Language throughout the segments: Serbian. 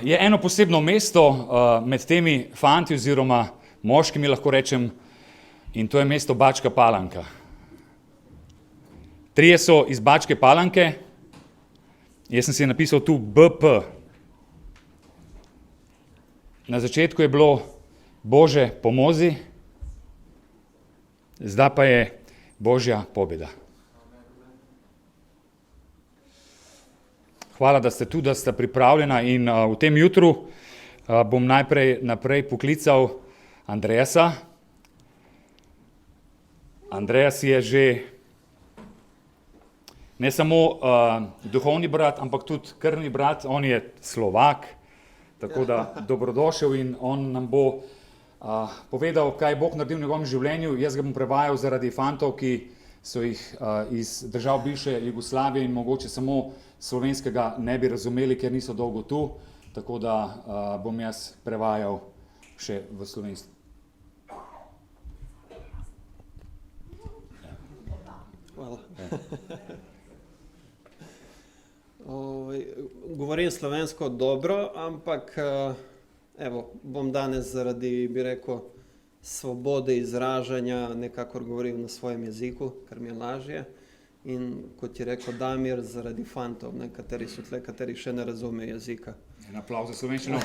je eno posebno mesto med temi fanti oziroma moškimi, lahko rečem, in to je mesto Bačka Palanka. Trije so iz Bačke Palanke, jaz sem si napisal tu BP. Na začetku je bilo Bože pomozi, zdaj pa je Božja pobeda. Hvala, da ste tu, da ste pripravljena in v tem jutru bom naprej poklical Andreasa. Andreas je že ne samo duhovni brat, ampak tudi krvni brat, on je Slovak, tako da dobrodošel in on nam bo povedal, kaj je Bog naredil v njegovem življenju. Jaz ga bom prevajal zaradi fantov, ki so jih iz držav bivše Jugoslavije in mogoče samo slovenskega ne bi razumeli, ker niso dolgo tu, tako da bom jaz prevajal še v slovenski. Hvala. Govorim slovensko dobro, ampak evo, bom danes zaradi, bi rekel, svobode izražanja nekako govoril na svojem jeziku, kar mi je lažje. In kot je rekel Damir, zaradi fantov, kateri so tle, kateri še ne razumejo jezika. En aplauz za slovenščino.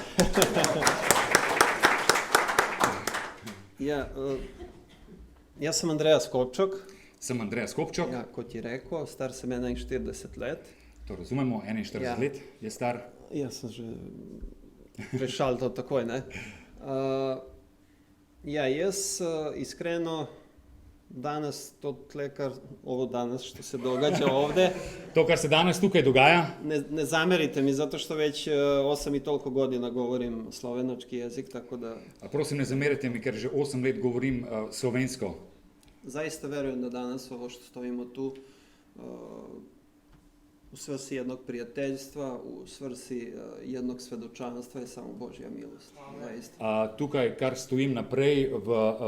Ja, jaz sem Andreas Kopčok. Sem Andreas Kopčok. Ja, kot je rekel, star sem 41 let. To razumemo, 41 let je star. Jaz sem že prešal to takoj, ne? Ja, jaz iskreno danas to tle, ovo danas što se događa ovde. To, kar se danas tukaj dogaja. Ne zamerite mi, zato što već 8 i toliko godina govorim slovenački jezik, tako da... A prosim, ne zamerite mi, ker že 8 let govorim slovensko. Zaista verujem da danas ovo što stojimo tu u svrsi jednog prijateljstva, u svrsi jednog svedočanstva je samo Božja milost. Zaista. Tukaj, kar stojim naprej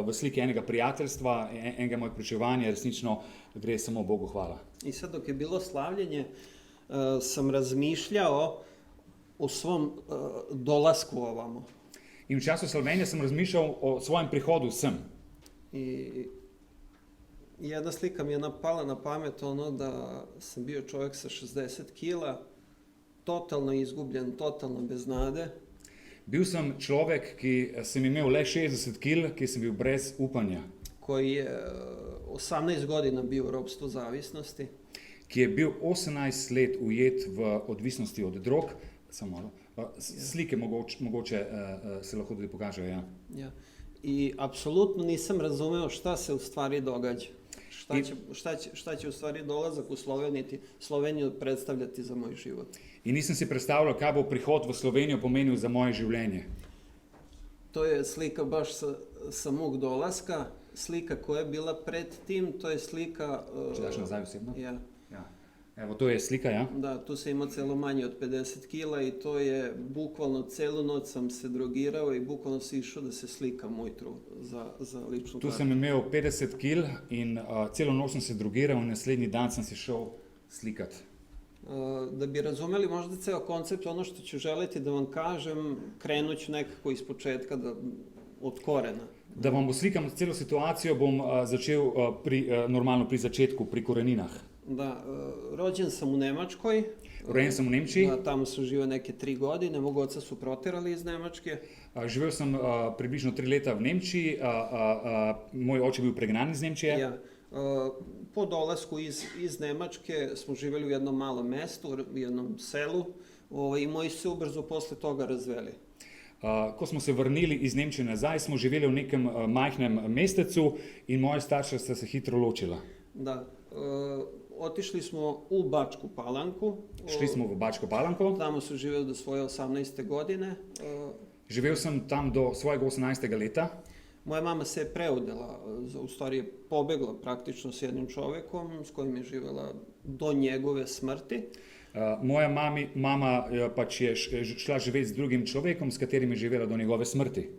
v sliki enega prijateljstva, enega mojeg pričevanja, resnično gre samo Bogu hvala. I sad dok je bilo slavljenje, sam razmišljao o svom dolasku ovamo. In v času slavljenja sem razmišljal o svojem prihodu sem. I jedna slika mi je napala na pamet, ono da sam bio čovjek sa 60 kila, totalno izgubljen, totalno bez nade. Bil sem človek, ki sem imel le 60 kil, ki sem bil brez upanja. Koji je 18 godina bio u ropstvu zavisnosti. Ki je bil 18 let ujet v odvisnosti od drog. Samo malo. Slike mogoče se lahko tudi pokažejo, ja. Ja. I apsolutno nisam razumeo šta se u stvari događa. Šta će u stvari dolazak u Sloveniju predstavljati za moj život. In nisem si predstavljal, kaj bo prihod v Slovenijo pomenil za moje življenje. To je slika baš sa mog dolaska. Slika koja je bila pred tim, to je slika... Če daš nazaj osebno? Ja. Evo, to je slika, ja? Da, tu se ima celo manje od 50 kila i to je bukvalno celu noć sam se drogirao i bukvalno si išao da se slikam ujutru za ličnu kartu. Tu sem imel 50 kil in celo noč sem se drogiral in naslednji dan sem se šel slikat. Da bi razumeli možda ceo koncept, ono što ću želiti da vam kažem, krenut ću nekako iz početka, od korena. Da vam oslikam celo situacijo, bom začel normalno pri začetku, pri koreninah. Da, rođen sam u Nemačkoj. Rojen sam u Nemčiji. Da, tamo sam živio neke 3 godine, mog oca su proterali iz Nemačke. Živel sam približno 3 leta v Nemčiji, moj oče bil pregnan iz Nemčije. Ja. Po dolasku iz Nemačke smo živjeli u jednom malom mestu, u jednom selu i moji su se ubrzo posle toga razveli. Ko smo se vrnili iz Nemčije nazaj, smo živeli v nekem majhnem mestecu in moja starša sta se hitro ločila. Da. Otišli smo u Bačku Palanku. Šli smo v Bačko Palanko. Tamo su živjeli do svoje 18. godine. Živel sem tam do svojega 18. leta. Moja mama se je preudela, u stvari je pobegla praktično s jednim čovjekom s kojim je živjela do njegove smrti. Moja mama pač je šla živeti s drugim čovjekom s katerim je živjela do njegove smrti.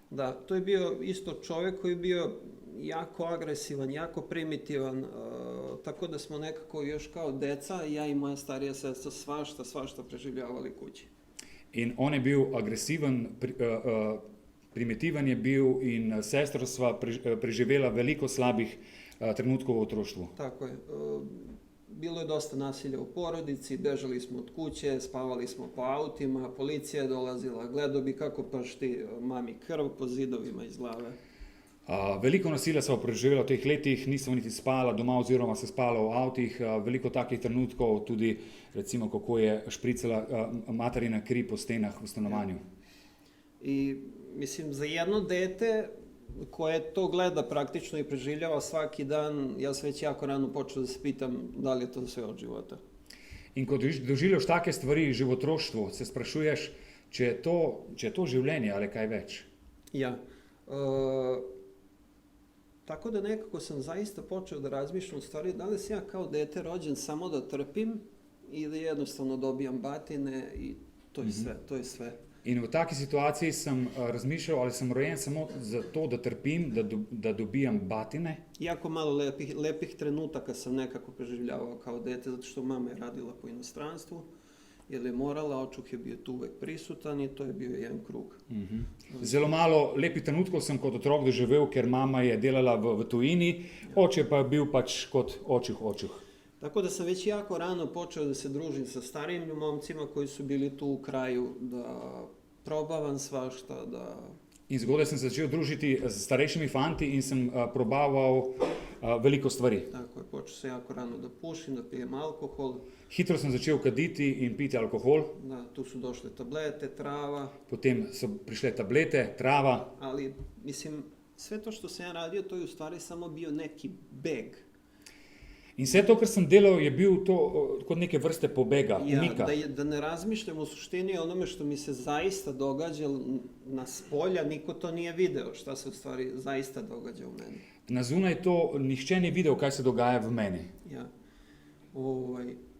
Da, to je bio isto čovjek koji je bio jako agresivan, jako primitivan, tako da smo nekako još kao deca, ja i moja starija sestra svašta preživljavali kući. In on je bil agresiven, primitiven je bil in sestra sva preživela veliko slabih trenutkov v otroštvu. Tako je. Bilo je dosta nasilja u porodici, bežali smo od kuće, spavali smo po autima, policija je dolazila, gledao bi kako pršti mami krv po zidovima iz glave. Veliko nasilja sva preživela v teh letih, nismo niti spala doma oziroma se spala v avtih, veliko takih trenutkov, tudi recimo kako je špricala materina kri po stenah v stanovanju. I mislim, za jedno dete koje to gleda praktično i preživljava svaki dan, ja sam već jako rano počeo da se pitam da li je to sve od života. In ko doživljaš take stvari že v otroštvu, se sprašuješ, če je to življenje ali kaj več. Ja. Tako da nekako sam zaista počeo da razmišljam u stvari da li sam ja kao dete rođen samo da trpim ili jednostavno dobijam batine i to je sve, to je sve. In v taki situaciji sem razmišljal, ali sem rojen samo zato, da trpim, da dobijam batine. Jako malo lepih trenutaka sam nekako preživljavao kao dete, zato što mama je radila po inostranstvu, jer je morala, očuh je bio tu uvek prisutan i to je bio jedan krug. Zelo malo lepih trenutkov sem kot otrok doživel, ker mama je delala v tujini, oče pa je bil pač kot očuh. Tako da sam već jako rano počeo da se družim sa starijim momcima koji su bili tu u kraju, da probavam svašta, da... In zgodaj sem se začel družiti s starejšimi fanti in sem probaval veliko stvari. Tako je, počeo sam jako rano da pušim, da pijem alkohol. Hitro sem začel kaditi in piti alkohol. Da, tu su došle tablete, trava. Potem so prišle tablete, trava. Ali, mislim, sve to što sam ja radio, to je u stvari samo bio neki beg. In vse to, kar sem delal, je bil to kot neke vrste pobega, umika. Da ne razmišljam u suštini o onome što mi se zaista događa na spolja, niko to nije video, šta se u stvari zaista događa u meni. Na zunaj to nihče ni videl, kaj se dogaja v meni. Ja.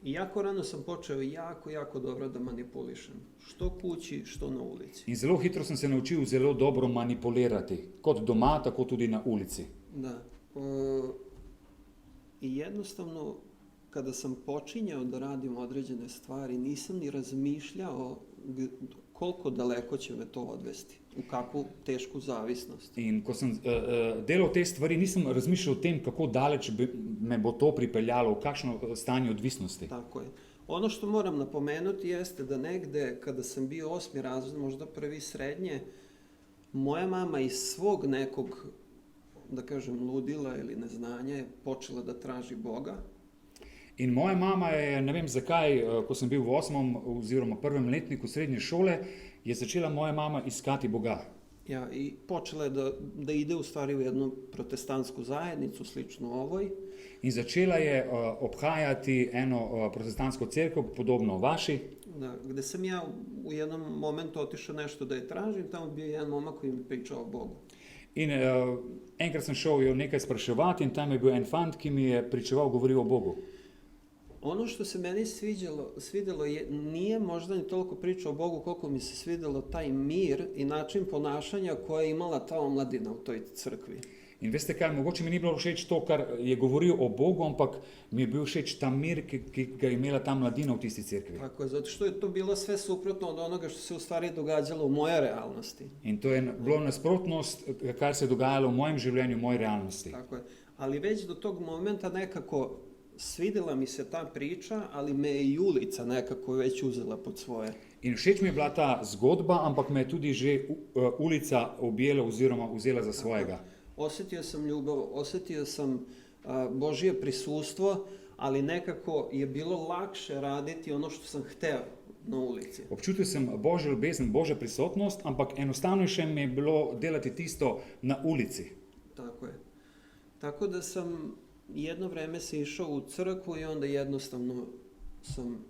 I jako rano sam počeo jako dobro da manipulišem. Što kući, što na ulici. In zelo hitro sem se naučil zelo dobro manipulirati. Kot doma, tako tudi na ulici. Da. I jednostavno, kada sam počinjao da radim određene stvari, nisam ni razmišljao koliko daleko će me to odvesti, u kakvu tešku zavisnost. In ko sem delal te stvari, nisem razmišljal o tem, kako daleč me bo to pripeljalo, v kakšno stanje odvisnosti. Tako je. Ono što moram napomenuti jeste da negde, kada sam bio 8. razred, možda 1. srednje, moja mama iz svog nekog, da kažem, ludila ili neznanja je počela da traži Boga. In moja mama je, ne vem zakaj, ko sem bil v 8. oziroma 1. letniku srednje šole, je začela moja mama iskati Boga. Ja, i počela je da ide u stvari u jednu protestantsku zajednicu, slično ovoj. In začela je obhajati eno protestantsko cerkev, podobno vaši. Da, gde sam ja u jednom momentu otišao nešto da je tražim, tamo bio jedan momak koji mi pričao o Bogu. In enkrat sem šel jo nekaj spraševati in tam je bil en fant, ki mi je pričeval, govoril o Bogu. Ono što se meni svidjelo nije možda ni toliko priča o Bogu koliko mi se svidjelo taj mir i način ponašanja koje je imala ta omladina u toj crkvi. In veste kaj, mogoče mi ni bilo všeč to, kar je govoril o Bogu, ampak mi je bil všeč ta mir, ki ga je imela ta mladina v tisti cerkvi. Tako je, zato što je to bilo sve suprotno od onoga što se u stvari događalo u mojoj realnosti. In to je bilo nasprotnost, kar se je dogajalo v mojem življenju, v moji realnosti. Tako je, ali već do tog momenta nekako svidjela mi se ta priča, ali me je i ulica nekako već uzela pod svoje. In všeč mi je bila ta zgodba, ampak me je tudi že ulica objela oziroma vzela za svojega. Osjetio sam ljubav, osjetio sam Božje prisustvo, ali nekako je bilo lakše raditi ono što sam hteo na ulici. Občutil sem Božjo ljubezen, Božjo prisotnost, ampak enostavnejše mi je bilo delati tisto na ulici. Tako je. Tako da sam jedno vreme se išao u crkvu i onda jednostavno sam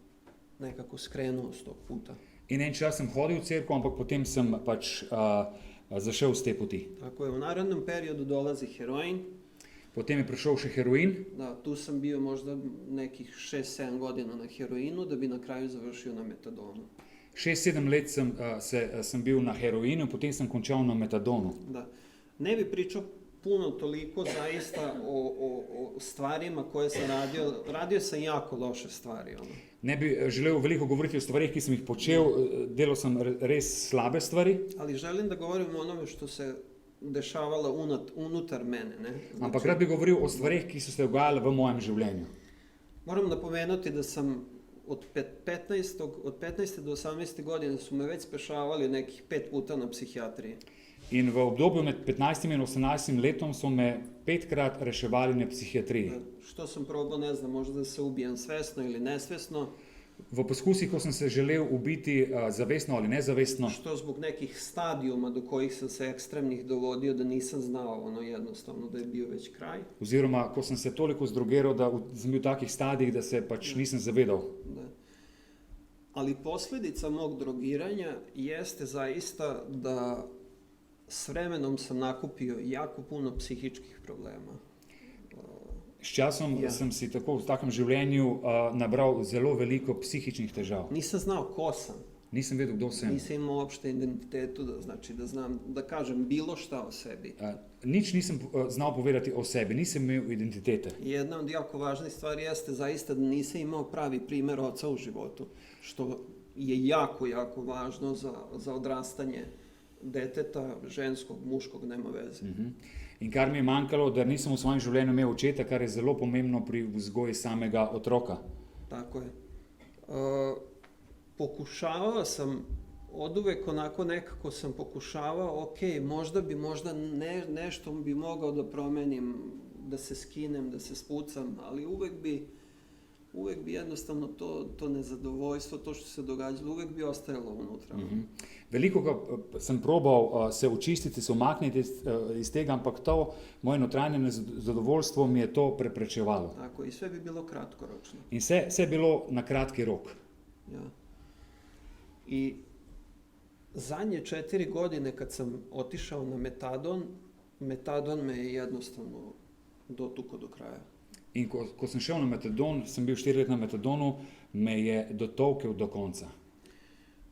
nekako skrenuo s tog puta. In en čas sem hodil v cerkev, ampak potem sem pač zašel s te poti. Tako je, u narednom periodu dolazi heroin. Potem je prišel še heroin. Da, tu sam bio možda nekih 6-7 godina na heroinu, da bi na kraju završio na metadonu. 6-7 let sem bil na heroinu, potem sem končal na metadonu. Da, ne bi pričao puno toliko zaista o stvarima koje sam radio sam jako loše stvari. Ono. Ne bi želel veliko govoriti o stvarih, ki sem jih počel, delal sem res slabe stvari, Ali želim da govorim o onome što se dešavalo unutar mene. Ne? ampak rad bi govoril o stvarih, ki so se dogajale v mojem življenju. Moram napomenuti da sam od 15. do 18. godine su me već spešavali nekih 5 puta na psihijatriji. In v obdobju med 15 in 18 letom so me 5krat reševali na psihijatriji. Što sam probao, ne znam, možda da se ubijem svesno ili nesvesno, V poskusih, ko sem se želel ubiti zavestno ali nezavestno, što zbog nekih stadijuma do kojih sam se ekstremnih dovodio da nisam znao ono jednostavno da je bio već kraj. oziroma ko sem se toliko zdrogiral, da sem bil v takih stadijih, da se pač nisem zavedal. Da. Ali posljedica mog drogiranja jeste zaista da s vremenom sam nakupio jako puno psihičkih problema. S časom Ja. sem si tako v takem življenju nabral zelo veliko psihičnih težav. Nisam znao ko sam, Nisem vedel, kdo sem. nisam imao uopšte identitetu, da znam, da kažem bilo šta o sebi. Nič nisem znal povedati o sebi, nisem imel identitete. Jedna od jako važnih stvari jeste zaista da nisam imao pravi primjer oca u životu, što je jako, jako važno za odrastanje deteta, ženskog, muškog, nema veze. In kar mi je manjkalo, da nisem v svojem življenju imel očeta, kar je zelo pomembno pri vzgoji samega otroka. Tako je. Pokušavao sam, oduvek onako nekako sam pokušavao, ok, možda nešto bi mogao da promenim, da se skinem, da se spucam, ali uvek bi jednostavno to nezadovoljstvo, to što se događalo, uvek bi ostajalo unutra. Veliko sem probal se očistiti, se umakniti iz tega, ampak to moje notranje nezadovoljstvo mi je to preprečevalo. Tako, i sve bi bilo kratkoročno. In vse je bilo na kratki rok. Ja. I zadnje 4 godine kad sam otišao na metadon me je jednostavno dotukao do kraja. In ko sem šel na metadon, sem bil 4 leta na metadonu, me je dotolkel do konca.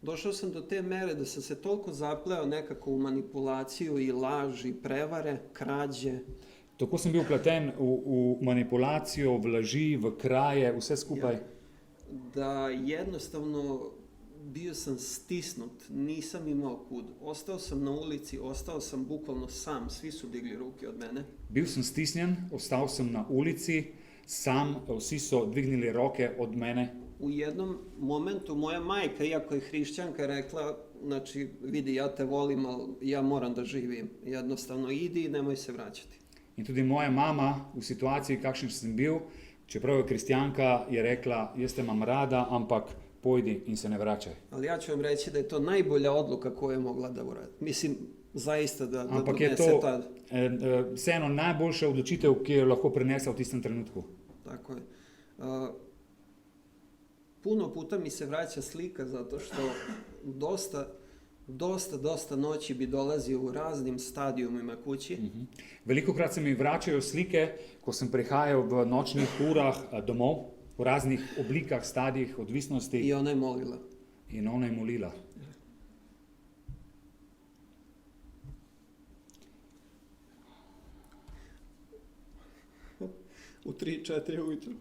Došao sam do te mere da sam se toliko zapleo nekako u manipulaciju i laž i prevare, krađe, Tako sem bil upleten v manipulacijo, v laži, v kraje, vse skupaj. da jednostavno bio sam stisnut, nisam imao kud. Ostao sam na ulici, ostao sam bukvalno sam, svi su digli ruke od mene. Bil sem stisnjen, ostal sem na ulici, sam, vsi so dvignili roke od mene. U jednom momentu moja majka, iako je hrišćanka, rekla, znači, vidi, ja te volim, ali ja moram da živim. Jednostavno, idi i nemoj se vraćati. In tudi moja mama v situaciji, kakšen sem bil, čeprav je kristjanka, je rekla, jaz te imam rada, ampak pojdi in se ne vračaj. Ali ja ću vam reći da je to najbolja odluka koju je mogla da uradi. Mislim, zaista da Ampak je donese to ta... vseeno najboljša odločitev, ki jo lahko prenesla v tistem trenutku. Tako je. Puno puta mi se vraća slika zato što dosta noći bi dolazio u raznim stadijumima kući. Velikokrat se mi vračajo slike, ko sem prihajal v nočnih urah domov, v raznih oblikah, stadijih odvisnosti, I ona je molila. in ona je molila. U 3-4 ujutro.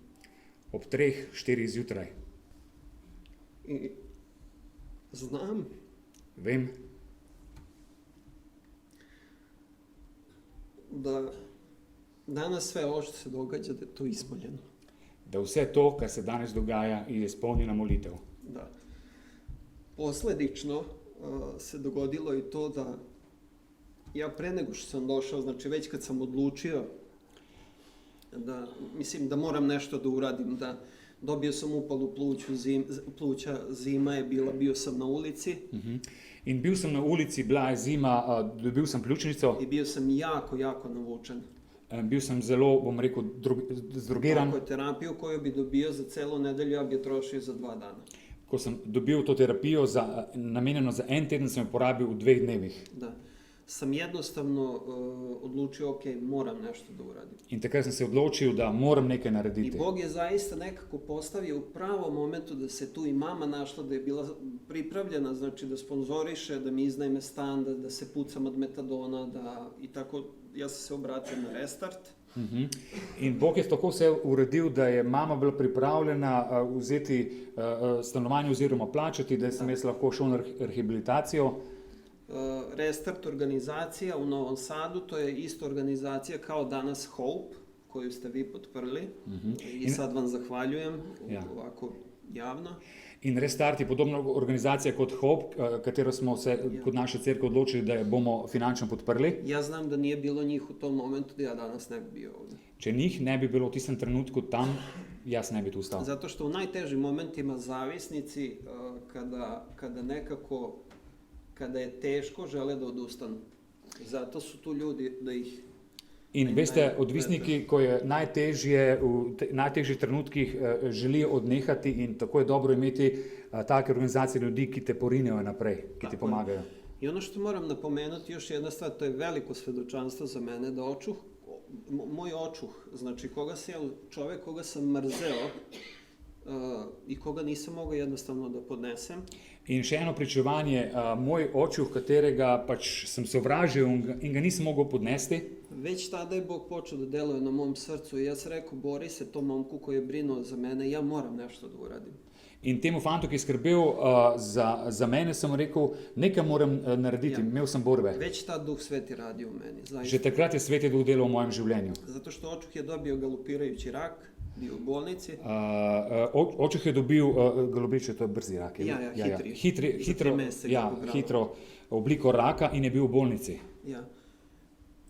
Ob 3-4 zjutraj. I znam Vem, da danas sve ovo što se događa da je to ismoljeno. da vse to, kar se danes dogaja, je izpolnjena molitev. Da. Posledično se dogodilo i to da ja pre nego što sam došao, znači već kad sam odlučio da, mislim da moram nešto da uradim, da dobio sam upalu pluća, zima je bila, bio sam na ulici In bil sem na ulici, bila je zima, dobil sem pljučnico, i bio sam jako navučen. bil sem zelo, bom rekel, zdrogiran. Tako je, terapiju koju bi dobio za celu nedelju, ja bi je trošio za 2 dana. Ko sem dobil to terapijo namenjeno za en teden, sem jo porabil v 2 dnevih. Da. Sam jednostavno odlučio, ok, moram nešto da uradim. In takrat sem se odločil, da moram nekaj I narediti. Bog je zaista nekako postavio u pravom momentu da se tu i mama našla, da je bila pripravljena, znači da sponzoriše, da mi iznajme stan, da se pucam od metadona, i tako, ja sam se obratio na Restart. In Bog je tako vse uredil, da je mama bila pripravljena vzeti stanovanje oziroma plačati, da sem jaz lahko šel na rehabilitacijo. Restart organizacija u Novom Sadu, to je isto organizacija kao danas Hope, koju ste vi potprli i sad vam zahvaljujem ovako javno. In Restart je podobna organizacija kot Hope, katero smo se kot naša cerkev odločili, da je bomo finančno podprli. Ja znam da nije bilo njih u tom momentu da ja danas ne bi bio ovdje. Če njih ne bi bilo v tistem trenutku tam, jaz ne bi tu stal. Zato što u najtežim momentima zavisnici, kada nekako, kada je teško, žele da odustanu. Zato su tu ljudi da ih... In veste, odvisniki, ko je najtežje, v najtežjih trenutkih želijo odnehati in tako je dobro imeti take organizacije ljudi, ki te porinejo naprej, ki ti pomagajo. I ono što moram napomenuti, još jedna stvar, to je veliko svedočanstvo za mene, da moj očuh, znači čovjek koga sam mrzeo i koga nisam mogao jednostavno da podnesem. In še eno pričevanje, moj očuh, katerega pač sem sovražil in ga nisem mogel podnesti. Već tada je Bog počeo da deluje na mom srcu i ja sam rekao, bori se tom momku koji je brinuo za mene, ja moram nešto da uradim. In temu fantu, ki je skrbel za mene, sem rekel, nekaj moram narediti, imel sem borbe. Već tad Duh Sveti radio u meni, zaista. Že takrat je Sveti Duh delal v mojem življenju. Zato što očuh je dobio galopirajući rak, bio u bolnici. Očuh je dobil galopiče, to je brzi rak. Hitro obliko raka in je bil v bolnici. Ja.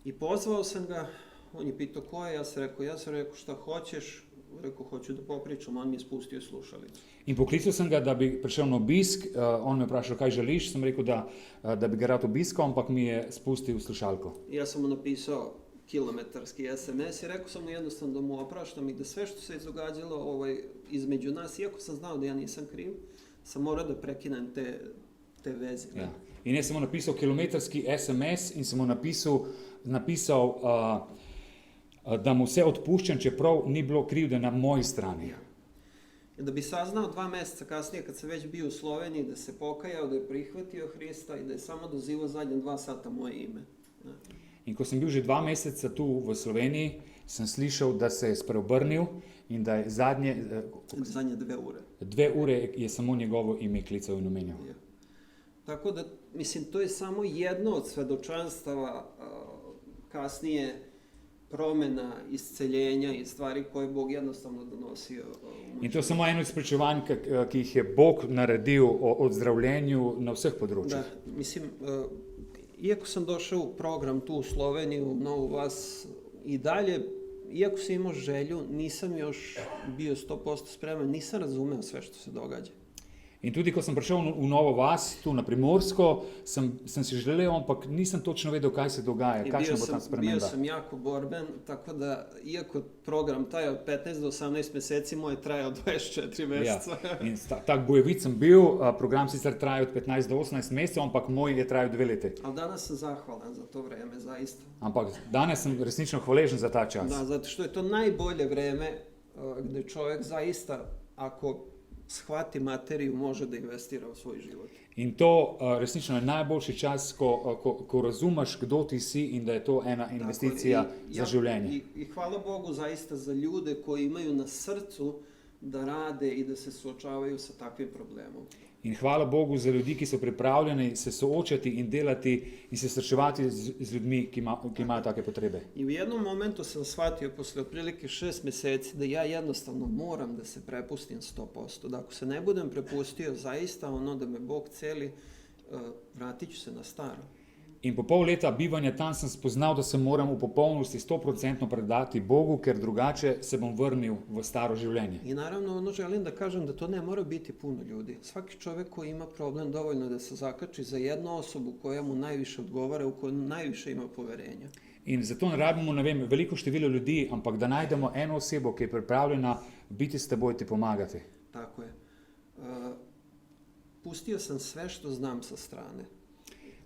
I pozvao sam ga, on je pitao ko je, ja sam rekao šta hoćeš, rekao hoću da popričam, on mi je spustio slušalicu. In poklical sem ga, da bi prišel na obisk, on me vprašal, kaj želiš, sem rekel, da bi ga rad obiskal, ampak mi je spustil slušalko. Ja sam mu napisao kilometarski SMS i rekao sam mu jednostavno da mu opraštam i da sve što se izdogađalo između nas, iako sam znao da ja nisam kriv, sam morao da prekinem te veze. Ja. In jaz sem mu napisal kilometarski SMS in sem mu napisal, da mu vse odpuščam, čeprav ni bilo krivde na moji strani. Ja. Da bi saznao 2 mjeseca kasnije, kad sam već bio u Sloveniji, da se pokajao, da je prihvatio Hrista i da je samo dozivao zadnje 2 sata moje ime. Ja. In ko sem bil že 2 meseca tu v Sloveniji, sem slišal, da se je spreobrnil in da je zadnje 2 ure. 2 ure je samo njegovo ime klical in omenjal. Ja. Tako da, mislim, to je samo jedno od svedočanstava kasnije promjena, isceljenja i stvari koje je Bog jednostavno donosio. In to je samo eno izpričevanj, ki jih je Bog naredil o ozdravljenju na vseh področjih. Da, mislim, iako sam došao u program tu u Sloveniju, Novu Vas i dalje, iako sam imao želju, nisam još bio 100% spreman, nisam razumeo sve što se događa. In tudi, ko sem prišel v Novo Vas, tu na Primorsko, sem si želel, ampak nisem točno vedel, kaj se dogaja, kakšna bo tam sprememba. Bio sam jako borben, tako da, iako program traja od 15 do 18 meseci, moj je trajao 24 meseca. Ja. In tak bojevit sem bil, program sicer traja od 15 do 18 mesecev, ampak moj je trajal 2 leti. Ali danas sam zahvalan za to vreme, zaista. Ampak danes sem resnično hvaležen za ta čas. Da, zato što je to najbolje vreme gde čovjek zaista, ako shvati materiju, može da investira u svoj život. In to resnično je najboljši čas, ko razumeš, kdo ti si in da je to ena investicija za življenje. I hvala Bogu zaista za ljude koji imaju na srcu da rade i da se suočavaju sa takvim problemom. In hvala Bogu za ljudi, ki so pripravljeni se soočati in delati in se srečevati z ljudmi, ki imajo take potrebe. I u jednom momentu sam shvatio posle otprilike 6 meseci da ja jednostavno moram da se prepustim 100%. Da ako se ne budem prepustio, zaista da me Bog celi, vratit ću se na staro. In po pol leta bivanja tam sem spoznal, da se moram v popolnosti 100% predati Bogu, ker drugače se bom vrnil v staro življenje. I naravno želim da kažem da to ne mora biti puno ljudi. Svaki čovjek koji ima problem dovoljno da se zakači za jednu osobu koja mu najviše odgovara, u kojoj najviše ima poverenja. In zato ne rabimo, veliko število ljudi, ampak da najdemo eno osebo, ki je pripravljena biti s teboj, ti pomagati. Tako je. Pustio sam sve što znam sa strane.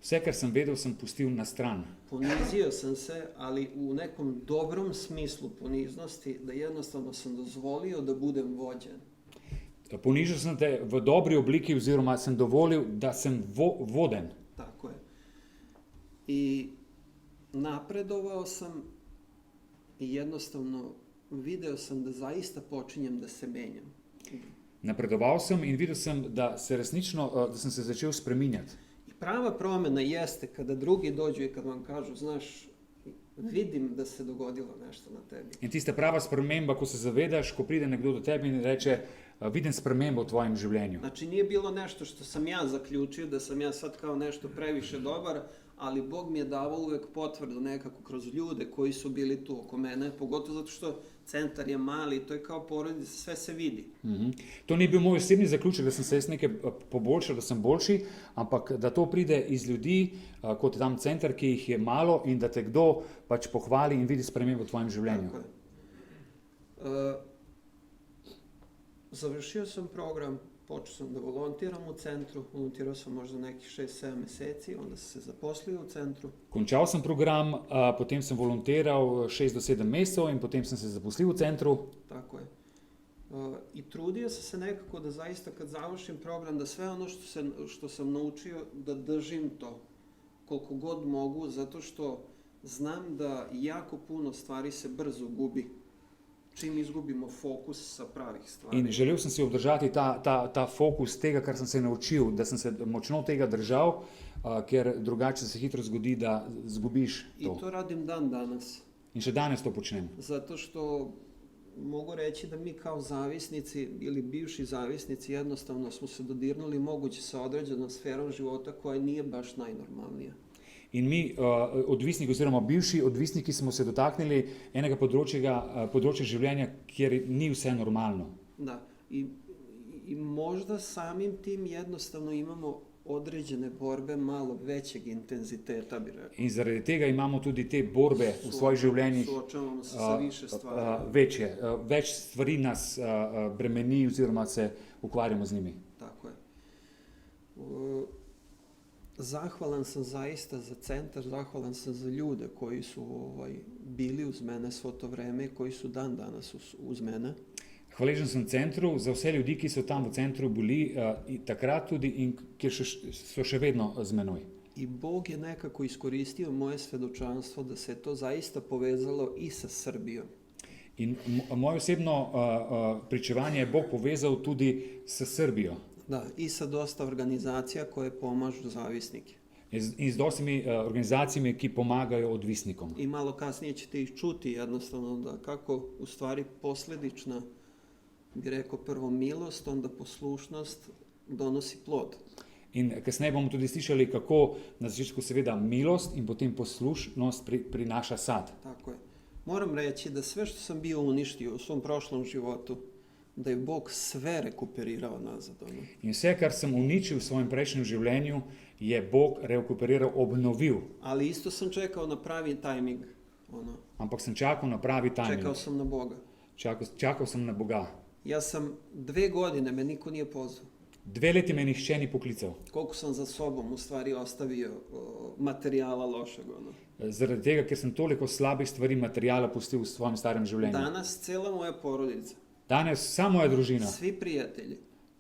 Vse, kar sem vedel, sem pustil na stran. Ponizio sam se, ali u nekom dobrom smislu poniznosti, da jednostavno sam dozvolio da budem vođen. Ponižal sem te v dobri obliki oziroma sem dovolil, da sem voden. Tako je. I napredovao sam I jednostavno video sam da zaista počinjem da se menjam. Napredoval sem in videl sem, da sem se začel spreminjati. I prava promjena jeste kada drugi dođu i kad vam kažu, znaš, vidim da se dogodilo nešto na tebi. In tista prava sprememba, ko se zavedaš, ko pride nekdo do tebe in reče, vidim spremembo v tvojem življenju. Znači nije bilo nešto što sam ja zaključio, da sam ja sad kao nešto previše dobar, ali Bog mi je davao uvek potvrdu nekako kroz ljude koji su bili tu oko mene, pogotovo zato što centar je mali, to je kao porodica, sve se vidi. To ni bil moj osebni zaključek, da sem se jaz nekaj poboljšal, da sem boljši, ampak da to pride iz ljudi, kot je tam center, ki jih je malo in da te kdo pač pohvali in vidi spremembo v tvojem življenju. Tako je. Završio sam program, počeo sam da volontiram u centru, volontirao sam možda nekih 6-7 meseci, onda sam se zaposlio u centru. Končal sem program, potem sem volontiral 6 do 7 mesecev in potem sem se zaposlil v centru. Tako je. I trudio sam se nekako da zaista kad završim program, da sve ono što sam naučio, da držim to koliko god mogu, zato što znam da jako puno stvari se brzo gubi. Čim izgubimo fokus sa pravih stvari. In želel sem si obdržati ta fokus tega, kar sem se naučil, da sem se močno tega držal, ker drugače se hitro zgodi, da zgubiš I to radim dan danas. In še danes to počnem. Zato što mogu reći da mi kao zavisnici ili bivši zavisnici jednostavno smo se dodirnuli moguće sa određenom sferom života koja nije baš najnormalnija. In mi, odvisniki oziroma bivši odvisniki, smo se dotaknili enega področja življenja, kjer ni vse normalno. Da, i možda samim tim jednostavno imamo određene borbe malo većeg intenziteta, bi rekao. In zaradi tega imamo tudi te borbe v svojih življenjih Suočavamo se sa više stvari. večje. Več stvari nas bremeni oziroma se ukvarjamo z njimi. Tako je. Zahvalan sam zaista za centar, zahvalan sam za ljude koji su bili uz mene svo to vreme, koji su dan danas uz mene. Hvaležen sem centru za vse ljudi, ki so tam v centru bili takrat tudi in ki so še vedno z menoj. I Bog je nekako iskoristio moje svedočanstvo da se to zaista povezalo i sa Srbijom. In moje osebno pričevanje je Bog povezal tudi s Srbijo. Da, i sa dosta organizacija koje pomažu zavisnike. In z dostimi organizacijami, ki pomagajo odvisnikom. I malo kasnije ćete ih čuti jednostavno da kako u stvari posledična, bi rekao prvo milost, onda poslušnost donosi plod. In kasneje bomo tudi slišali, kako na začetku seveda milost in potem poslušnost prinaša sad. Tako je. Moram reći da sve što sam bio uništio u svom prošlom životu, da je Bog sve rekuperirao nazad. In vse, kar sem uničil v svojem prejšnjem življenju, je Bog rekuperiral, obnovil. Ali isto sam čekao na pravi tajming. Ampak sem čakal na pravi tajming. Čekao sam na Boga. Čakal sem na Boga. Ja sam 2 godine, me niko nije pozvao. 2 leti me nihče ni poklical. Koliko sam za sobom u stvari ostavio materijala lošeg. Zaradi tega, ker sem toliko slabih stvari, materijala pustil v svojem starem življenju. Danas cela moja porodica. Danes vsa moja družina. Svi prijatelji.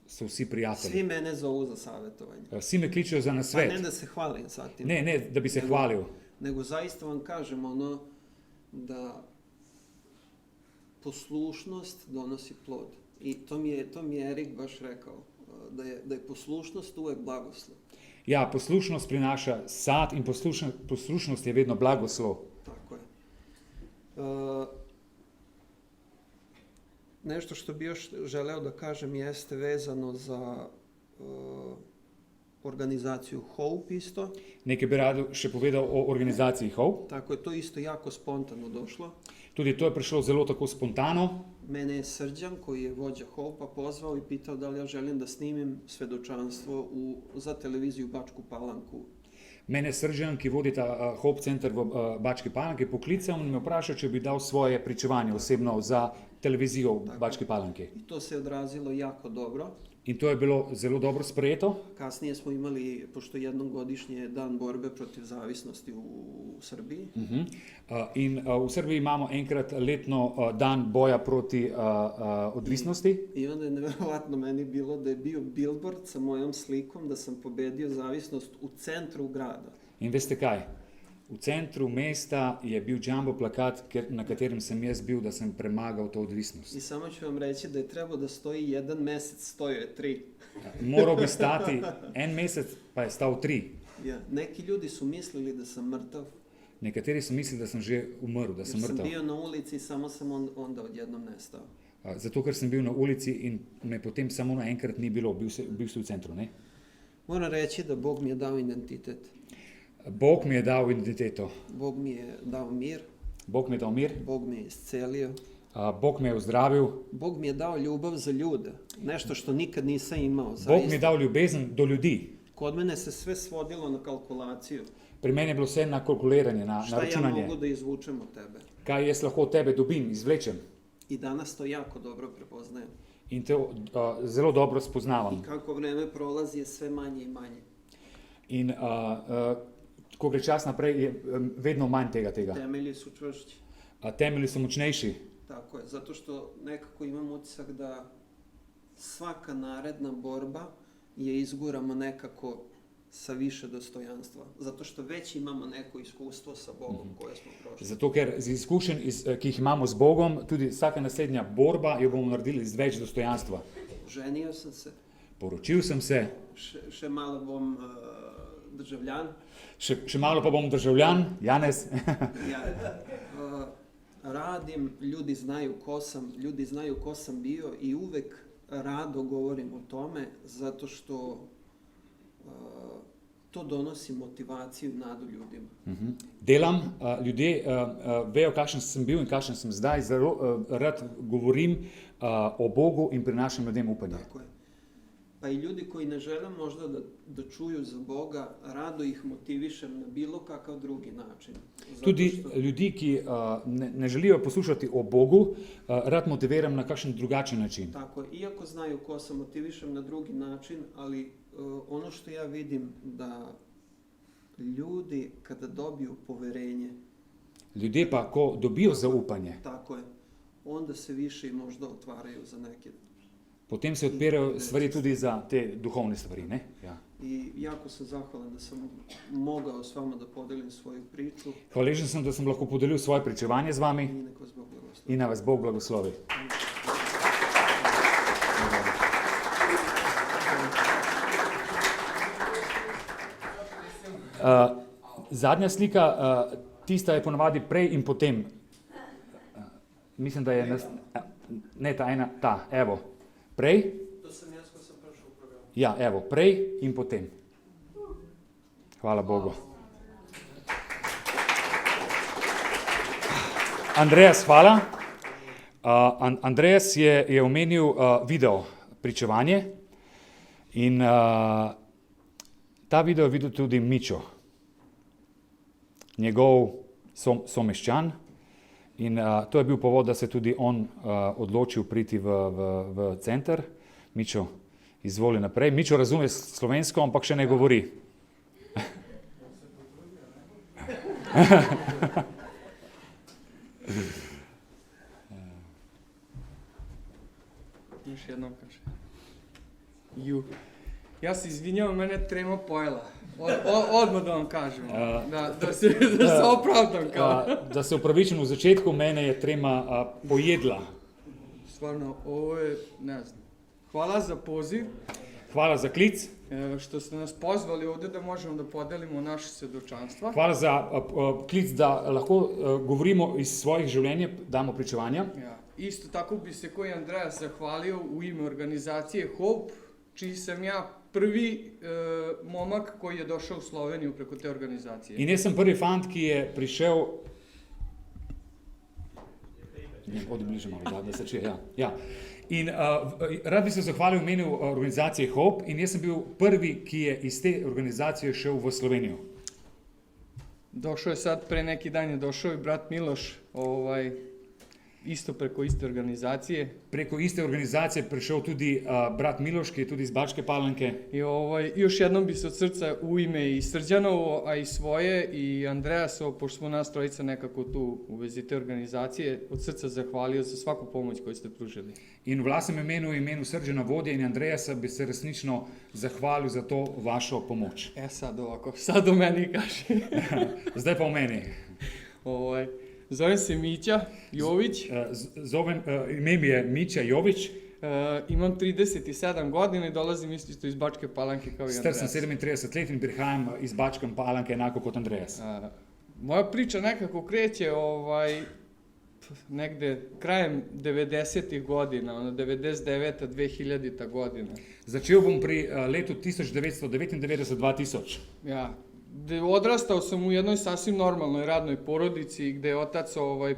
So vsi prijatelji. Svi mene zovu za savjetovanje. Vsi me kličejo za nasvet. Pa ne da se hvalim sa tim. Ne, da bi se hvalil. Nego zaista vam kažem da poslušnost donosi plod. I to mi je Erik baš rekao, da je poslušnost uvek blagoslov. Ja, poslušnost prinaša sad in poslušnost je vedno blagoslov. Tako je. Nešto što bi još želeo da kažem jeste vezano za organizaciju Hope isto. Nekaj bi rad še povedal o organizaciji Hope. Tako je, to isto jako spontano došlo. Tudi to je prišlo zelo tako spontano. Mene je Srđan, koji je vođa Hope-a, pozvao i pitao da li ja želim da snimim svedočanstvo za televiziju Bačku Palanku. Mene je Srđan, ki vodi ta Hope Center v Bački Palanki, poklical in me vprašal, če bi dal svoje pričevanje osebno za televizijo v Bački Palanki. I to se je odrazilo jako dobro. In to je bilo zelo dobro sprejeto. Kasnije smo imali, pošto jednom godišnje dan borbe protiv zavisnosti u Srbiji. In v Srbiji imamo enkrat letno dan boja proti odvisnosti. I onda je nevjerovatno meni bilo da je bio billboard sa mojom slikom da sam pobedio zavisnost u centru grada. In veste kaj? V centru mesta je bil jumbo plakat, na katerem sem jaz bil, da sem premagal to odvisnost. I samo ću vam reći da je trebao da stoji 1 mesec, stojio je 3. Moral bi stati en mesec, pa je stal 3. Ja. Neki ljudi su mislili da sam mrtav, Nekateri so mislili, da sem že umrl, da jer sem sam mrtev. bio na ulici i samo sam onda odjednom nestao. Zato, ker sem bil na ulici in me potem samo naenkrat ni bilo, bil si v centru. Ne? Moram reći da Bog mi je dao identitet. Bog mi je dal identiteto, Bog mi je dao mir, Bog mi je dal mir, Bog me je iscelio, Bog me je ozdravil, Bog mi je dao ljubav za ljude, nešto što nikad nisam imao. Bog mi Zaista. je dal ljubezen do ljudi. Kod mene se sve svodilo na kalkulaciju. Pri meni je bilo vse na kalkuliranje, na Šta ja računanje. mogu da izvučem od tebe? Kaj jaz lahko od tebe dobim, izvlečem. I danas to jako dobro prepoznajem. In to zelo dobro I spoznavam. kako vreme prolazi je sve manje i manje. In ko gre čas naprej, je vedno manj tega. Temelji su čvršći. Temelji so močnejši. Tako je, zato što nekako imam utisak da svaka naredna borba je izguramo nekako sa više dostojanstva. Zato što već imamo neko iskustvo sa Bogom koje smo prošli. Zato, ker z izkušenj, ki jih imamo z Bogom, tudi vsaka naslednja borba jo bomo naredili z več dostojanstva. Ženio sam se, Poročil sem se, še malo bom državljan. še malo pa bom državljan, Janez. Ja, radim, ljudi znaju ko sam bio i uvek rado govorim o tome zato što to donosi motivaciju i nadu ljudima. Delam, ljudje vejo, kakšen sem bil in kakšen sem zdaj, zelo rad govorim o Bogu in prinašam ljudem upanje. Tako je. Pa i ljudi koji ne žele možda da čuju za Boga, rado ih motivišem na bilo kakav drugi način. Zato Tudi što- ljudi, ki ne želijo poslušati o Bogu, rad motiviram na kakšen drugačen način. Tako je, iako znaju ko sam, motivišem na drugi način, ali ono što ja vidim da ljudi kada dobiju poverenje, Ljudje pa, ko dobijo zaupanje, tako je, onda se više i možda otvaraju za neke. potem se odpirajo stvari tudi za te duhovne stvari. Ne? Ja. I jako sam zahvalan da sam mogao s vama da podelim svoju priču Hvaležen sem, da sem lahko podelil svoje pričevanje z vami i nek vas Bog blagoslovi. in naj vas Bog blagoslovi. Zadnja slika, tista je ponavadi prej in potem. Mislim, da je ne ta ena, ta, evo, prej, To sam jaz ko sam prošao u programu. ja, evo, prej in potem. Hvala Bogu. Andreas, hvala. Andreas je omenil video pričevanje in ta video je videl tudi Mičo, njegov someščan, in to je bil povod, da se tudi on odločil priti v center. Mičo, izvoli naprej. Mičo razume slovensko, ampak še ne govori. Još jednom kaže. Ja se izvinjavam, mene trema pojela. Odmah da vam kažem. Da se opravdam kao. Da se upravičim v začetku, mene je trema pojedla. Stvarno, ovo je, ne znam. Hvala za poziv, Hvala za klic, što ste nas pozvali ovdje da možemo da podelimo naše svjedočanstva. hvala za klic, da lahko govorimo iz svojih življenj, damo pričevanja. Ja. Isto tako bi se koji Andreas zahvalio u ime organizacije Hope, čiji sam ja prvi momak koji je došao u Sloveniju preko te organizacije. In jaz sem prvi fant, ki je prišel. Odi bliže malo, da se čuje. Ja. Ja. In rad bi se zahvalil v imenu organizacije Hope in jaz sem bil prvi, ki je iz te organizacije šel v Slovenijo. Došao je sad, pre neki dan je došao i brat Miloš, isto preko iste organizacije. Preko iste organizacije prišel tudi brat Miloš, ki je tudi iz Bačke Palanke. I još jednom bi se od srca u ime i Srđanovo, a i svoje i Andreasovo, pošto smo nas trojica nekako tu u vezi te organizacije, od srca zahvalio za svaku pomoć koju ste pružili. In v lastnem imenu Srđana vodje in Andreasa bi se resnično zahvalil za to vašo pomoč. Sad ovako, sad o meni kaži. Zdaj pa o meni. Zovem se Mića Jović. Ime mi je Mića Jović. Imam 37 godina i dolazim isto iz Bačke Palanke kao i Star Andreas. sam 37 let in prihajam iz Bačke Palanke enako kot Andreas. Moja priča nekako kreće negde krajem 90-ih godina, 99. 2000. godina. Začel bom pri letu 1999-2000. Ja, odrastao sam u jednoj sasvim normalnoj radnoj porodici gde je otac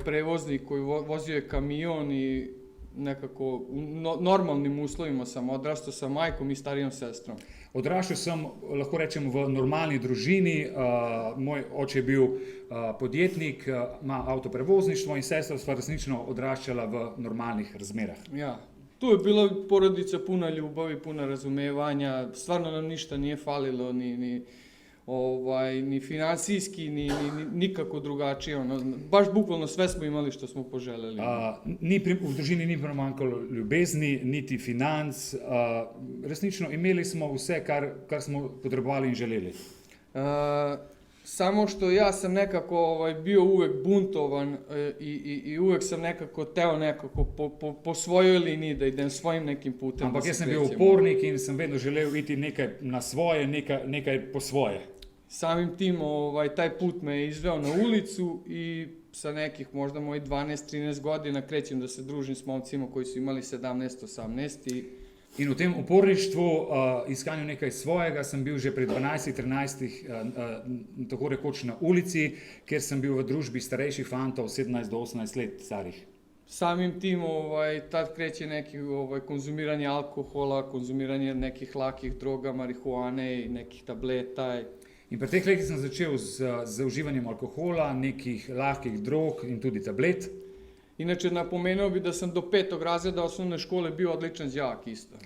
prevoznik koji vozio je kamion i nekako u normalnim uslovima sam odrastao sa majkom i starijom sestrom. Odraščal sem, lahko rečem, v normalni družini. Moj oče je bil podjetnik, ima avtoprevozništvo in sestra sva resnično odraščala v normalnih razmerah. Ja, tu je bila porodica puna ljubavi, puna razumevanja, stvarno nam ništa nije falilo, ni finansijski, ni nikako drugačije. Baš bukvalno sve smo imali što smo poželjeli. V družini ni manjkalo ljubezni, niti financ. Resnično imeli smo vse, kar smo potrebovali in želeli. Samo što ja sam nekako bio uvek buntovan i uvek sam nekako teo nekako po svojoj liniji da idem svojim nekim putem. Ampak jaz sem bil upornik in sem vedno želel iti nekaj na svoje, nekaj po svoje. Samim tim taj put me je izveo na ulicu i sa nekih možda mojih 12-13 godina krećem da se družim s momcima koji su imali 17-18 In v tem uporništvu, iskanju nekaj svojega, sem bil že pri 12-13, tako rekoč na ulici, kjer sem bil v družbi starejših fantov, 17 do 18 let starih. Samim tim tad kreće neki konzumiranje alkohola, konzumiranje nekih lakih droga, marihuane i nekih tableta. In pri teh letih sem začel z uživanjem alkohola, nekih lahkih drog in tudi tablet. Inače, napomenuo bi da sam do 5. razreda osnovne škole bio odličan đak isto.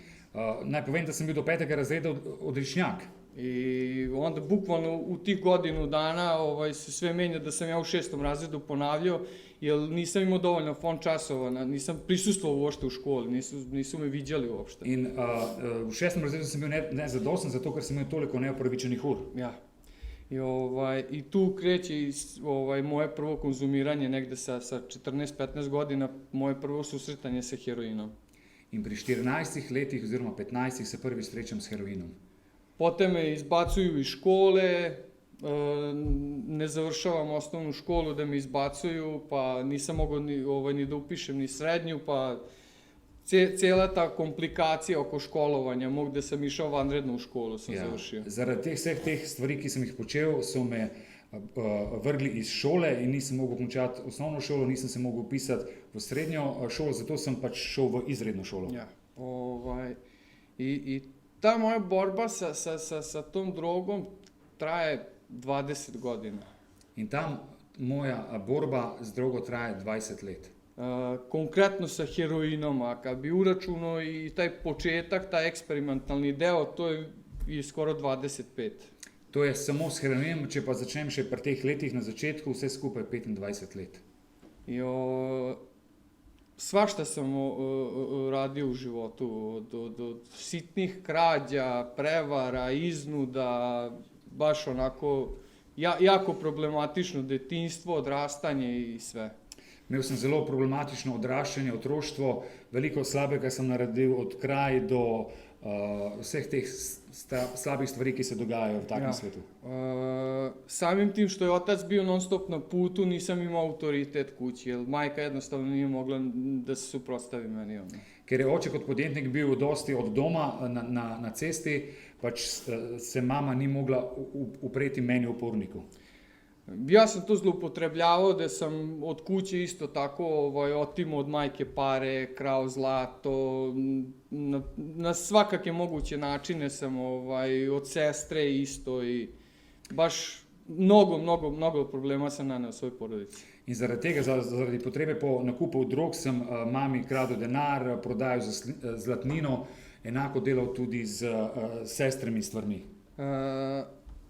Naj povem, da sem bil do 5. razreda odličnjak. I onda bukvalno u tih godinu dana se sve menja da sam ja u 6. razredu ponavljao, jer nisam imao dovoljno fond časova, nisam prisustvovao uopšte u školi, nisu me viđali uopšte. In v 6. razredu sem bil nezadosten, zato ker sem imel toliko neopravičenih ur. Ja. I tu kreće moje prvo konzumiranje negde sa 14-15 godina, moje prvo susretanje sa heroinom. In pri 14 letih oziroma 15 se prvi srečam s heroinom. Potem me izbacuju iz škole, ne završavam osnovnu školu da me izbacuju, pa nisam mogao ni da upišem ni srednju, pa cijela ta komplikacija oko školovanja, gde sam išao vanredno u školu, sam završio. Zaradi vseh teh stvari, ki sem jih počel, so me vrgli iz šole in nisem mogel končati osnovno šolo, nisem se mogel upisati v srednjo šolo, zato sem pač šel v izredno šolo. Ja, i ta moja borba sa tom drogom traje 20 godina. In ta moja borba z drogo traje 20 let. Konkretno sa heroinom, a kad bi uračunao i taj početak, taj eksperimentalni deo, to je skoro 25. To je samo s heroinom, če pa začnem še pri teh letih na začetku, vse skupaj 25 let. Svašta sam radio u životu, od sitnih krađa, prevara, iznuda, baš onako jako problematično detinjstvo, odrastanje i sve. Imel sem zelo problematično odraščanje, otroštvo, veliko slabega sem naredil od kraj do vseh teh slabih stvari, ki se dogajajo v takem svetu. Samim tim što je otac bio non stop na putu, nisam imao autoritet kući, jer majka jednostavno nije mogla da se suprotstavi meni. Ker je oče kot podjetnik bil dosti od doma na cesti, pač se mama ni mogla upreti meni uporniku. Ja sam to zloupotrebljavao da sam od kuće isto tako otimao od majke pare, krao zlato, na svakake moguće načine sam od sestre isto i baš mnogo problema sam naneo svojoj porodici. In zaradi tega, zaradi potrebe po nakupu drog, sem mami kradel denar, prodajal zlatnino, enako delal tudi z sestrami stvarmi.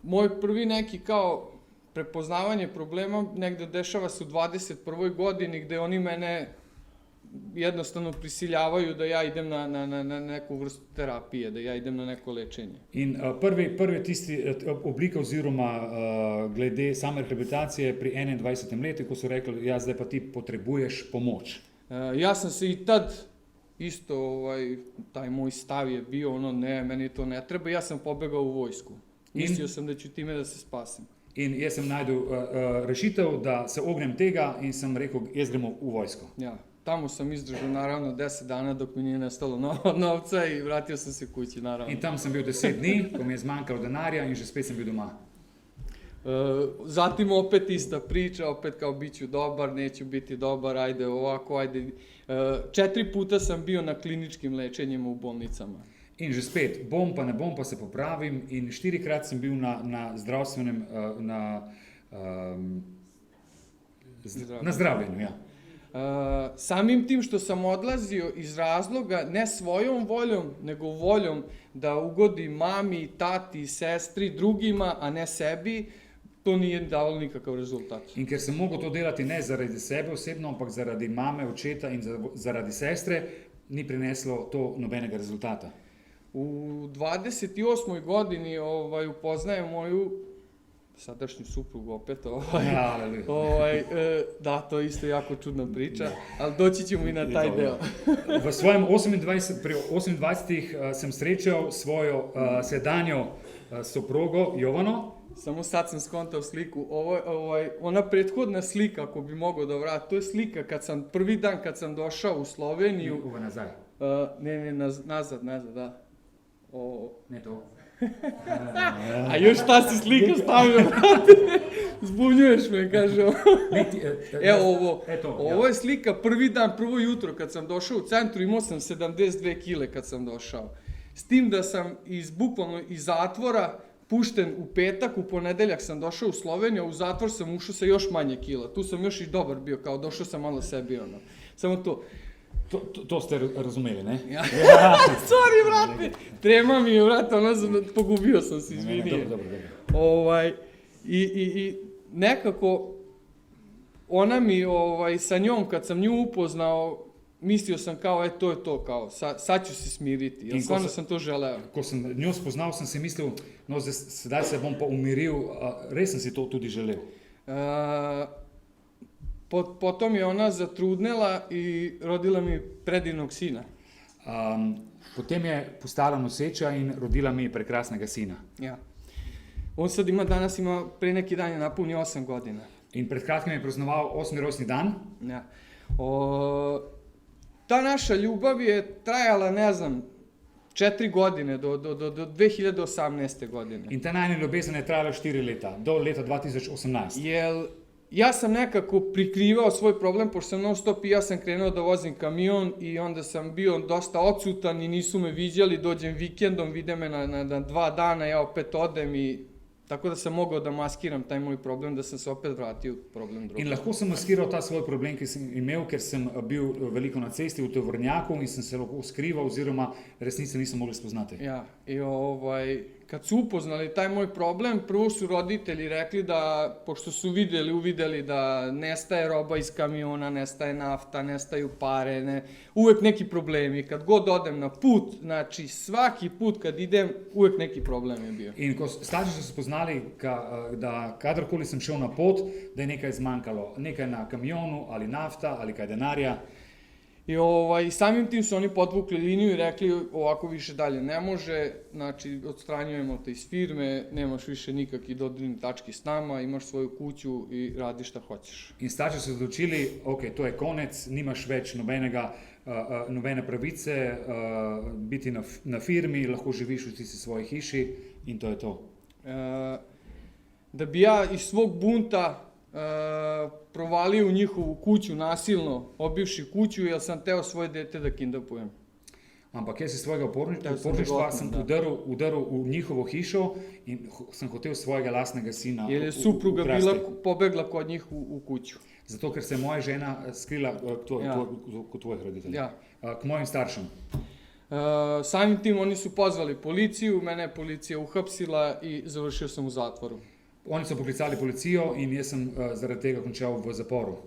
Moj prvi neki kao prepoznavanje problema negde dešava se u 21. godini gde oni mene jednostavno prisiljavaju da ja idem na neku vrstu terapije, da ja idem na neko lečenje. In prvi tisti oblika oziroma glede same rehabilitacije pri 21. letu, ko so rekli, ja, zdaj pa ti potrebuješ pomoč. Ja sam se i tad isto, taj moj stav je bio ono, ne, meni to ne treba, ja sam pobegao u vojsku. Mislio sam da ću time da se spasim. In jaz sem najdel rešitev, da se ognem tega in sem rekel, jaz gremo u vojsko. Ja, tamo sam izdržao naravno 10 dana dok mi nije nestalo novca i vratio sam se kući naravno. In tam sem bil 10 dni, ko mi je zmanjkalo denarja in že spet sem bil doma. Zatim opet ista priča, opet kao bit ću dobar, neću biti dobar, ajde ovako, ajde. 4 puta sam bio na kliničkim lečenjima u bolnicama. In že spet, bom pa ne bom, pa se popravim in 4-krat sem bil na zdravstvenem, na zdravljenju, ja. Samim tim što sam odlazio iz razloga ne svojom voljom, nego voljom da ugodim mami, tati, sestri, drugima, a ne sebi, to nije davalo nikakav rezultat. In ker sem mogel to delati ne zaradi sebe osebno, ampak zaradi mame, očeta in zaradi sestre, ni prineslo to nobenega rezultata. U 28. godini upoznajem moju sadašnju suprugu opet. Da, to je isto jako čudna priča, ali doći ćemo i na taj deo. V svojem 28 sem srečal svojo sedanjo soprogo Jovano. Samo sad sam skontao sliku. Ona prethodna slika, ako bi mogao da vrati, to je slika prvi dan kad sam došao u Sloveniju. Ovo nazaj. Ne, nazad, da. Ne to. A još šta si slika stavio, brate? Zbunjuješ me, kaže. Evo ovo je slika prvi dan, prvo jutro kad sam došao u centru, imao sam 72 kile kad sam došao. S tim da sam bukvalno iz zatvora pušten u petak, u ponedeljak sam došao u Sloveniju, a u zatvor sam ušao sa još manje kila. Tu sam još i dobar bio, kao došao sam malo sebi, ono. Samo to. To ste razumeli, ne? Ja. Sorry, brate! Trema mi je, brate, pogubio sam se, izvinije. Dobro. I nekako, ona mi, sa njom, kad sam nju upoznao, mislio sam kao, to je to, kao, sad ću se smiriti, jer stvarno sam to želeo. Ko sem njo spoznal, sem si mislil, no, sedaj se bom pa umiril, res sem si to tudi želel. Potom je ona zatrudnela i rodila mi predivnog sina. Potem je postala noseča in rodila mi prekrasnega sina. Ja. On sad danas ima, pre neki dan je napunio 8 godina. In pred kratkim je praznoval 8. rojstni dan. Ja. Ta naša ljubav je trajala, ne znam, 4 godine, do 2018. godine. In ta najina ljubezen je trajala 4 leta, do leta 2018. Jer ja sam nekako prikrivao svoj problem, pošto sam non stop i ja sam krenuo da vozim kamion i onda sam bio dosta odsutan i nisu me viđali, dođem vikendom, vide me na 2 dana, ja opet odem i tako da sam mogao da maskiram taj moj problem, da sam se opet vratio u problem drugog. In lahko sem maskiral ta svoj problem, ki sem imel, ker sem bil veliko na cesti v tovornjaku in sem se lahko skrival oziroma resnice nisem mogli spoznati. Ja, i kad su upoznali taj moj problem, prvo su roditelji rekli da, pošto su uvideli da nestaje roba iz kamiona, nestaje nafta, nestaju pare, uvek neki problemi. Kad god odem na put, znači svaki put kad idem, uvek neki problem je bio. In ko starši so spoznali, da kadarkoli sem šel na pot, da je nekaj zmanjkalo. Nekaj na kamionu, ali nafta, ali kaj denarja. I samim tim su oni podvukli liniju i rekli ovako više dalje ne može, znači odstranjujemo te iz firme, nemaš više nikakvi dodirne tačke s nama, imaš svoju kuću i radi šta hoćeš. In starši so odločili, ok, to je konec, nimaš več nobene pravice biti na firmi, lahko živiš v tisti svoji hiši in to je to. Da bi ja iz svog bunta provalio u njihovu kuću nasilno, obivši kuću, jer sam teo svoje dete da kindapujem. Ampak jaz iz svojega uporništva sem udaril v njihovo hišo in sem hotel svojega lastnega sina ukrasti. Jer je supruga bila pobegla kod njih u kuću. zato ker se je moja žena skrila Ja. kod tvojih roditelja. Ja. K mojim staršem. Samim tim oni su pozvali policiju, mene je policija uhapsila i završio sam u zatvoru. Oni so poklicali policijo in jaz sem zaradi tega končal v zaporu.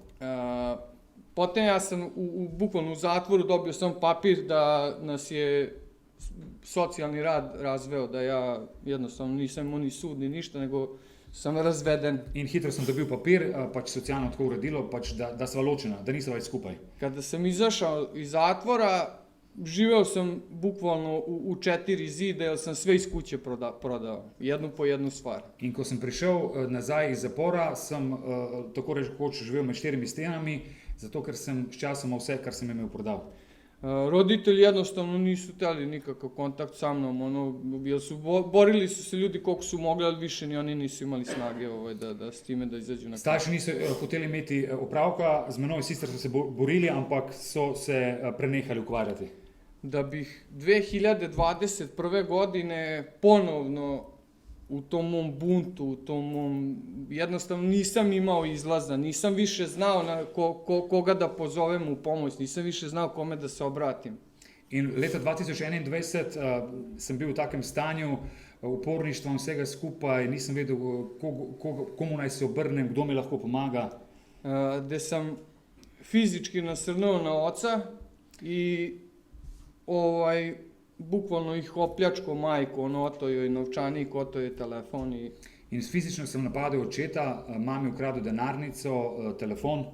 Potem ja sam bukvalno u zatvoru dobio sam papir da nas je socijalni rad razveo, da ja jednostavno nisam imao ni sud ni ništa, nego sam razveden. In hitro sem dobil papir, pač socialno tako uredilo, pač da sva ločena, da nisva več skupaj. Kada sam izašao iz zatvora, živeo sam bukvalno u 4 zida, jer sam sve iz kuće prodao, jednu po jednu stvar. In ko sem prišel nazaj iz zapora, sem tako rekoč živel med 4 stenami, zato ker sem s časom vse, kar sem imel, prodal. Roditelji jednostavno nisu htjeli nikakav kontakt sa mnom, jer borili su se ljudi koliko su mogli, ali više ni oni nisu imali snage da s time da izađu na kraj. Starši niso hoteli imeti opravka, z menoj sicer so se borili, ampak so se prenehali ukvarjati. Da bih 2021. godine ponovno u tom mom buntu, u tom mom, jednostavno nisam imao izlaza, nisam više znao koga da pozovem u pomoć, nisam više znao kome da se obratim. In leta 2021 sem bil v takem stanju uporništva in vsega skupaj, nisem vedel, komu naj se obrnem, kdo mi lahko pomaga. Gde sam fizički nasrnuo na oca i bukvalno ih opljačko majku, oto joj novčanik, oto joj telefon. In fizično sem napadel očeta, mami ukradel denarnico, telefon.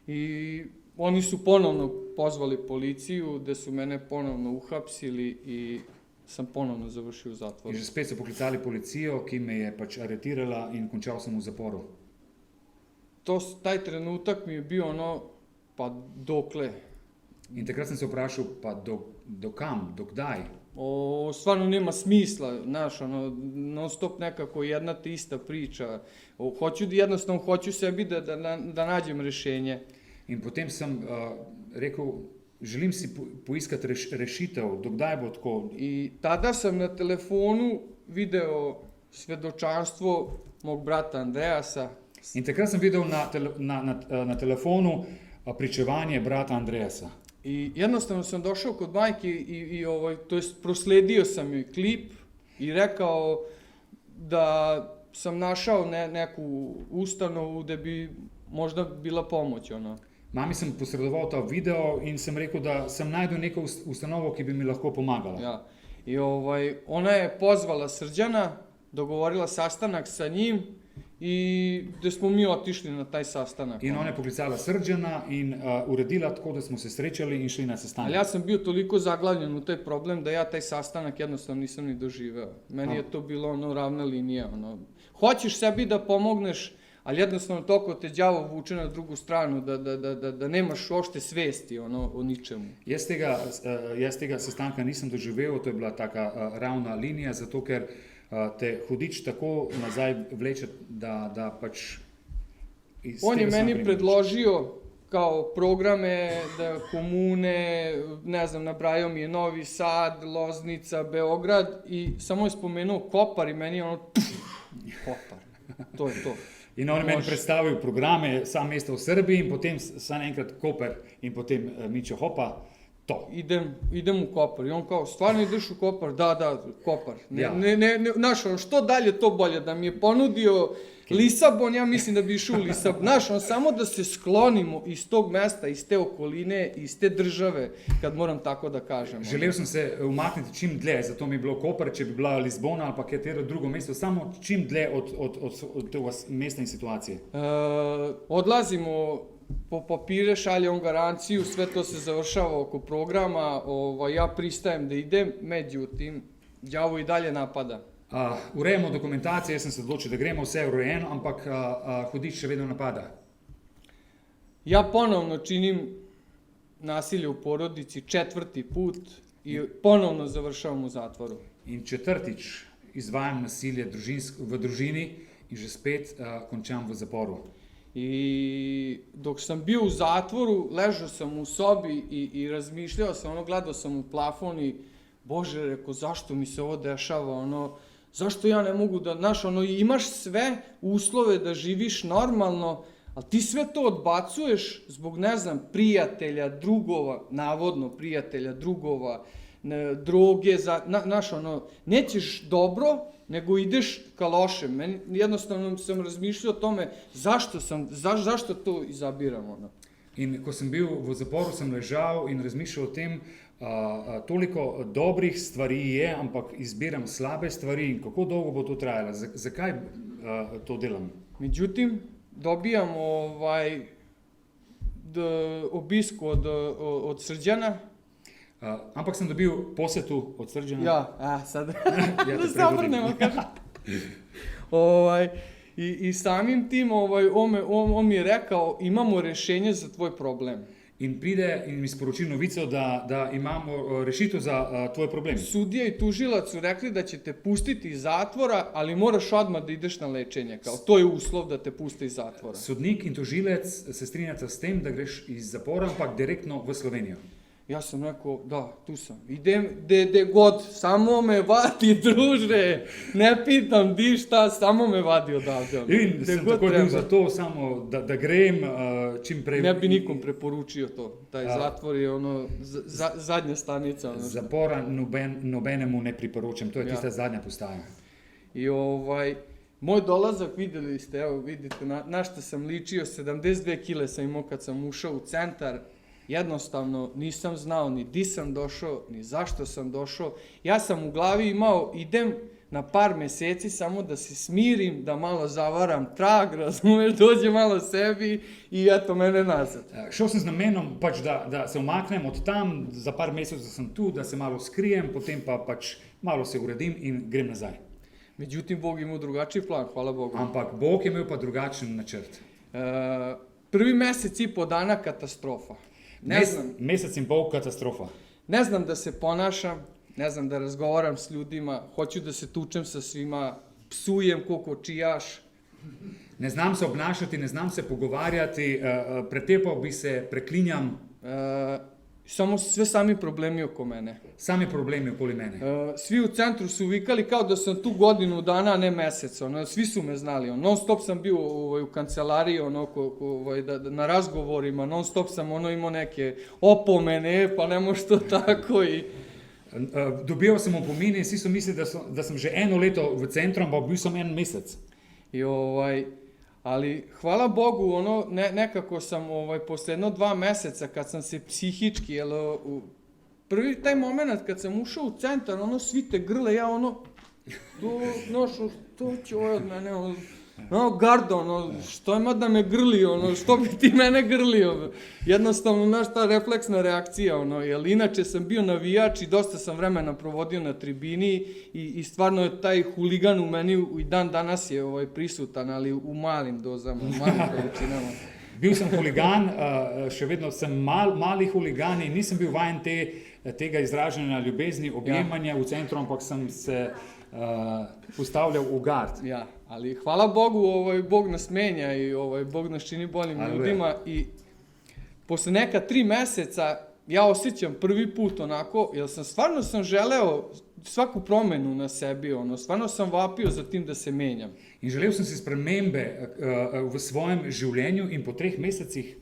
I oni su ponovno pozvali policiju, gde su mene ponovno uhapsili i sam ponovno završio u zatvoru. In že spet so poklicali policijo, ki me je pač aretirala in končal sem v zaporu. Taj trenutak mi je bio pa dokle? In takrat sem se vprašal, pa do kam, do kdaj? Stvarno nema smisla, znaš, non stop nekako jedna te ista priča. Jednostavno hoću sebi da nađem rešenje. In potem sem rekel, želim si poiskati rešitev, do kdaj bo tako. I tada sam na telefonu video svedočanstvo mog brata Andreasa. In takrat sem videl na telefonu pričevanje brata Andreasa. I jednostavno sam došao kod majke to jest prosledio sam joj klip i rekao da sam našao neku ustanovu gde bi možda bila pomoć. Mami sem posredoval ta video in sem rekel, da sem najdel neko ustanovo, ki bi mi lahko pomagala. Ja. I ona je pozvala Srđana, dogovorila sastanak sa njim i gde smo mi otišli na taj sastanak. In ona je poklicala Srđana in uredila tako, da smo se srečali in šli na sestanak. Ali ja sam bio toliko zaglavljen u taj problem da ja taj sastanak jednostavno nisam ni doživeo. Meni je to bilo ravna linija. Hoćeš sebi da pomogneš, ali jednostavno toliko te đavo vuče na drugu stranu da nemaš uopšte svesti o ničemu. Jaz tega sestanka nisem doživel, to je bila taka ravna linija, zato ker te hudič tako nazaj vleče, da pač... On je meni predložio kao programe, da komune, ne znam, nabrajao mi je Novi Sad, Loznica, Beograd i samo je spomenuo Kopar i meni je Kopar, to je to. In on je meni predstavil programe, sam mesta v Srbiji in potem sam enkrat Koper in potem Mićo hopa, to. Idem u Kopar i on kao, stvarno ideš u Kopar? Da, Kopar. Ja. Znaš, što dalje to bolje, da mi je ponudio Lisabon, ja mislim da bi išao u Lisabon. Znaš, samo da se sklonimo iz tog mesta, iz te okoline, iz te države, kad moram tako da kažem. Želel sem se umakniti čim dlje, zato mi je bilo Koper, če bi bila Lizbona ali pa katero drugo mesto, samo čim dlje od tega mesta in situacije. Odlazimo po papire, šalje on garanciju, sve to se završava oko programa, ja pristajem da idem, međutim, đavo i dalje napada. Urejamo dokumentacijo, jaz sem se odločil, da gremo, vse je urejeno, ampak hudič še vedno napada. Ja ponovno činim nasilje u porodici 4. put i ponovno završavam u zatvoru. In 4. izvajam nasilje v družini in že spet končam v zaporu. I dok sam bio u zatvoru, ležao sam u sobi i razmišljao sam, gledao sam u plafon i Bože, reko, zašto mi se ovo dešava, zašto ja ne mogu da, znaš, imaš sve uslove da živiš normalno, Ali ti sve to odbacuješ zbog, ne znam, prijatelja, drugova, navodno prijatelja, drugova, droge, nećeš dobro, nego ideš ka lošem. Jednostavno sam razmišljao o tome zašto to izabiram, In ko sem bil v zaporu, sem ležal in razmišljal o tem, toliko dobrih stvari je, ampak izbiram slabe stvari in kako dolgo bo to trajalo, zakaj to delam. Međutim, dobijam obisk od Srđana. Ampak sem dobil posetu od Srđana. Ja, sad Ja te da se obrnemo, kažem. I samim tim on mi je rekao, imamo rešenje za tvoj problem. In pride in mi sporoči novico, da imamo rešitev za tvoj problem. Sudija i tužilac su rekli da će te pustiti iz zatvora, ali moraš odmah da ideš na lečenje. Kao, to je uslov da te puste iz zatvora. Sodnik in tožilec se strinjata s tem, da greš iz zapora, ampak direktno v Slovenijo. Ja sam rekao, da, tu sam. Idem gde god, samo me vadi, druže. Ne pitam di šta, samo me vadi odavde. In sem tako bil za to, samo da grem čim prej. Ne bi nikom preporučio to. Taj zatvor je zadnja stanica. Zapora nobenemu ne priporočam, to je tista zadnja postaja. I moj dolazak, videli ste, evo vidite, na što sam ličio, 72 kile sam imao kad sam ušao u centar. Jednostavno nisam znao ni di sam došao, ni zašto sam došao. Ja sam u glavi imao, idem na par meseci samo da se smirim, da malo zavaram trag, razumeš, dođe malo sebi i eto mene nazad. Šel sem z namenom, pač, da se umaknem od tam, za par mesecev sem tu, da se malo skrijem, potem pa pač malo se uredim in grem nazaj. Međutim, Bog imao drugačiji plan, hvala Bogu. Ampak Bog je imel pa drugačen načrt. Prvi mesec i po dana katastrofa. Mesec in pol katastrofa. Ne znam da se ponašam, ne znam da razgovaram s ljudima, hoću da se tučem sa svima, psujem koliko čijaš. Ne znam se obnašati, ne znam se pogovarjati, pretepao bi se, preklinjam. Samo sve sami problemi oko mene. Sami problemi okoli mene. Svi u centru su vikali kao da sam tu godinu dana, a ne mesec. Svi su me znali. Non stop sam bio u kancelariji, na razgovorima, non stop sam imao neke opomene, pa ne može to tako. Dobival sem opomine in vsi so mislili, da sem že eno leto v centru, ampak bil sem en mesec. Ali hvala Bogu, nekako sam posle 2 meseca kad sam se psihički, prvi taj moment kad sam ušao u centar, svi te grle, ja što će ovo od mene, gardo, što ima da me grli, što bi ti mene grlio, jednostavno, znaš, ta refleksna reakcija, jer inače sam bio navijač i dosta sam vremena provodio na tribini i stvarno je taj huligan u meni i dan danas je prisutan, ali u malim dozama, u malim količinama. Bil sem huligan, še vedno sem mali huligan in nisem bil vajen tega izražanja ljubezni, objemanja v centru, ampak sem se postavljal u gard. Ja, ali hvala Bogu, Bog nas menja i Bog nas čini boljim ljudima i posle neka 3 meseca ja osjećam prvi put onako, jer stvarno sam želeo svaku promenu na sebi, stvarno sam vapio za tim da se menjam. In želel sem si spremembe v svojem življenju in po 3 mesecih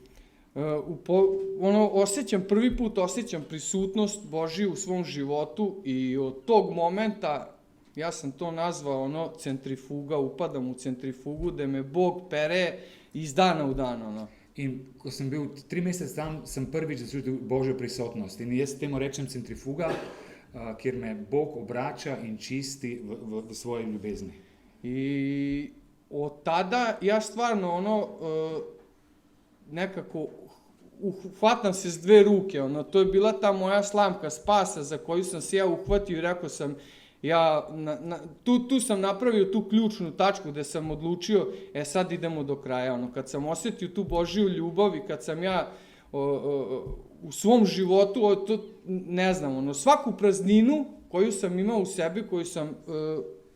prvi put osjećam prisutnost Božiju u svom životu i od tog momenta ja sam to nazvao centrifuga, upadam u centrifugu gde me Bog pere iz dana u dan. In ko sem bil 3 mesece tam, sem prvič začutil Božjo prisotnost. In jaz temu rečem centrifuga, kjer me Bog obrača in čisti v svoji ljubezni. I od tada ja stvarno nekako uhvatam se s 2 ruke. To je bila ta moja slamka spasa za koju sam se ja uhvatio i rekao sam, tu sam napravio tu ključnu tačku gde sam odlučio, sad idemo do kraja. Kad sam osjetio tu Božiju ljubav i kad sam ja u svom životu, ne znam, svaku prazninu koju sam imao u sebi, koju sam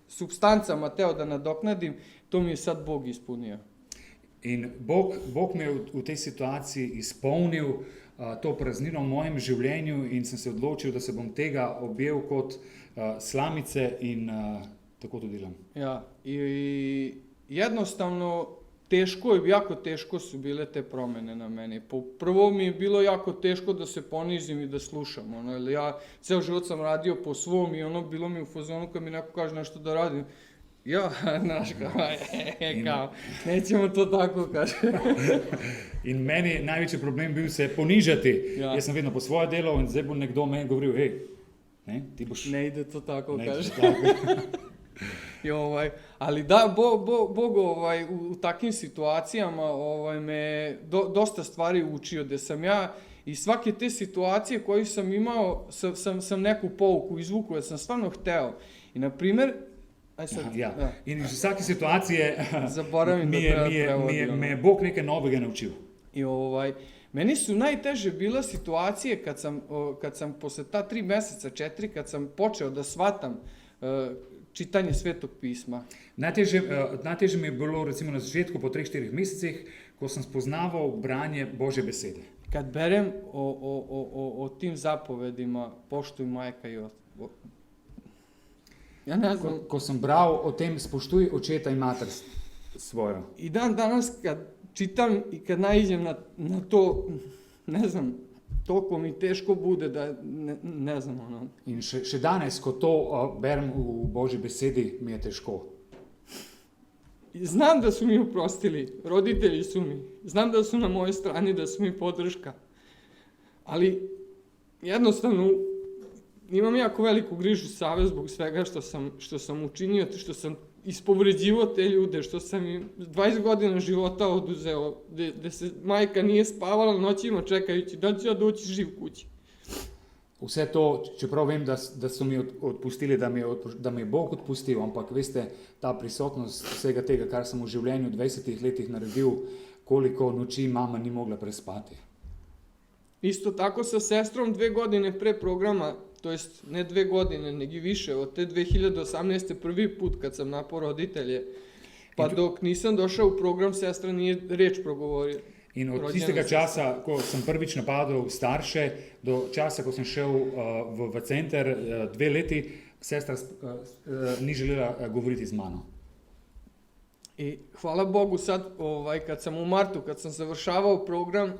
supstancama teo da nadoknadim, to mi je sad Bog ispunio. In Bog me je v tej situaciji izpolnil to praznino v mojem življenju in sem se odločil, da se bom tega objel kot slamice in tako to delam. Ja, i jednostavno jako teško su bile te promene na meni. Prvo mi je bilo jako teško da se ponizim i da slušam, jer ja ceo život sam radio po svom i bilo mi u fazonu kad mi neko kaže nešto da radim, ja, znaš, kao, nećemo to tako, kaže. In meni največji problem bil se ponižati. Ja. Jaz sem vedno po svoje delal in zdaj bo nekdo meni govoril, hej, ne, ti boš... Ne ide to tako, Ne, kaže. tako. Ali da, Bog u takvim situacijama me dosta stvari učio, da sam ja iz svake te situacije koju sam imao, sam neku pouku izvukao, jer sam stvarno hteo. I na primer, aj sad, Ja. da. In iz vsake situacije Zaboravim da treba prevodi, me je Bog nekaj novega naučil. I meni su najteže bila situacije kad sam posle ta 3 meseca, 4, kad sam počeo da shvatam čitanje Svetog pisma. Najtežje mi je bilo recimo na začetku po 3-4 mesecih, ko sem spoznaval branje Božje besede. Kad berem o tim zapovedima, poštuj majka i ja ne znam. Ko sem bral o tem, spoštuj očeta in mater svojo. I dan danas kad čitam i kad naiđem na to, ne znam, toliko mi teško bude da ne znam. In še danes, ko to berem v Božji besedi, mi je težko. Znam da su mi oprostili, roditelji su mi, znam da su na mojoj strani, da su mi podrška, ali jednostavno imam jako veliku grižu savest zbog svega što sam učinio, što sam ispovređivao te ljude, što sam im 20 godina života oduzeo, gde se majka nije spavala noćima čekajući da ću ja doći živ kući. Vse to, čeprav vem, da so mi odpustili, da mi je Bog odpustil, ampak veste, ta prisotnost vsega tega, kar sem v življenju v 20 letih naredil, koliko noči mama ni mogla prespati. Isto tako sa sestrom 2 godine pre programa, to jest ne 2 godine, nego i više, od te 2018. prvi put kad sam napao roditelje, pa dok nisam došao u program, sestra nije reč progovorila. In od tistega časa, ko sem prvič napadal starše, do časa, ko sem šel v center 2 leti, sestra ni želela govoriti z mano. I hvala Bogu sad, kad sam u martu, kad sam završavao program,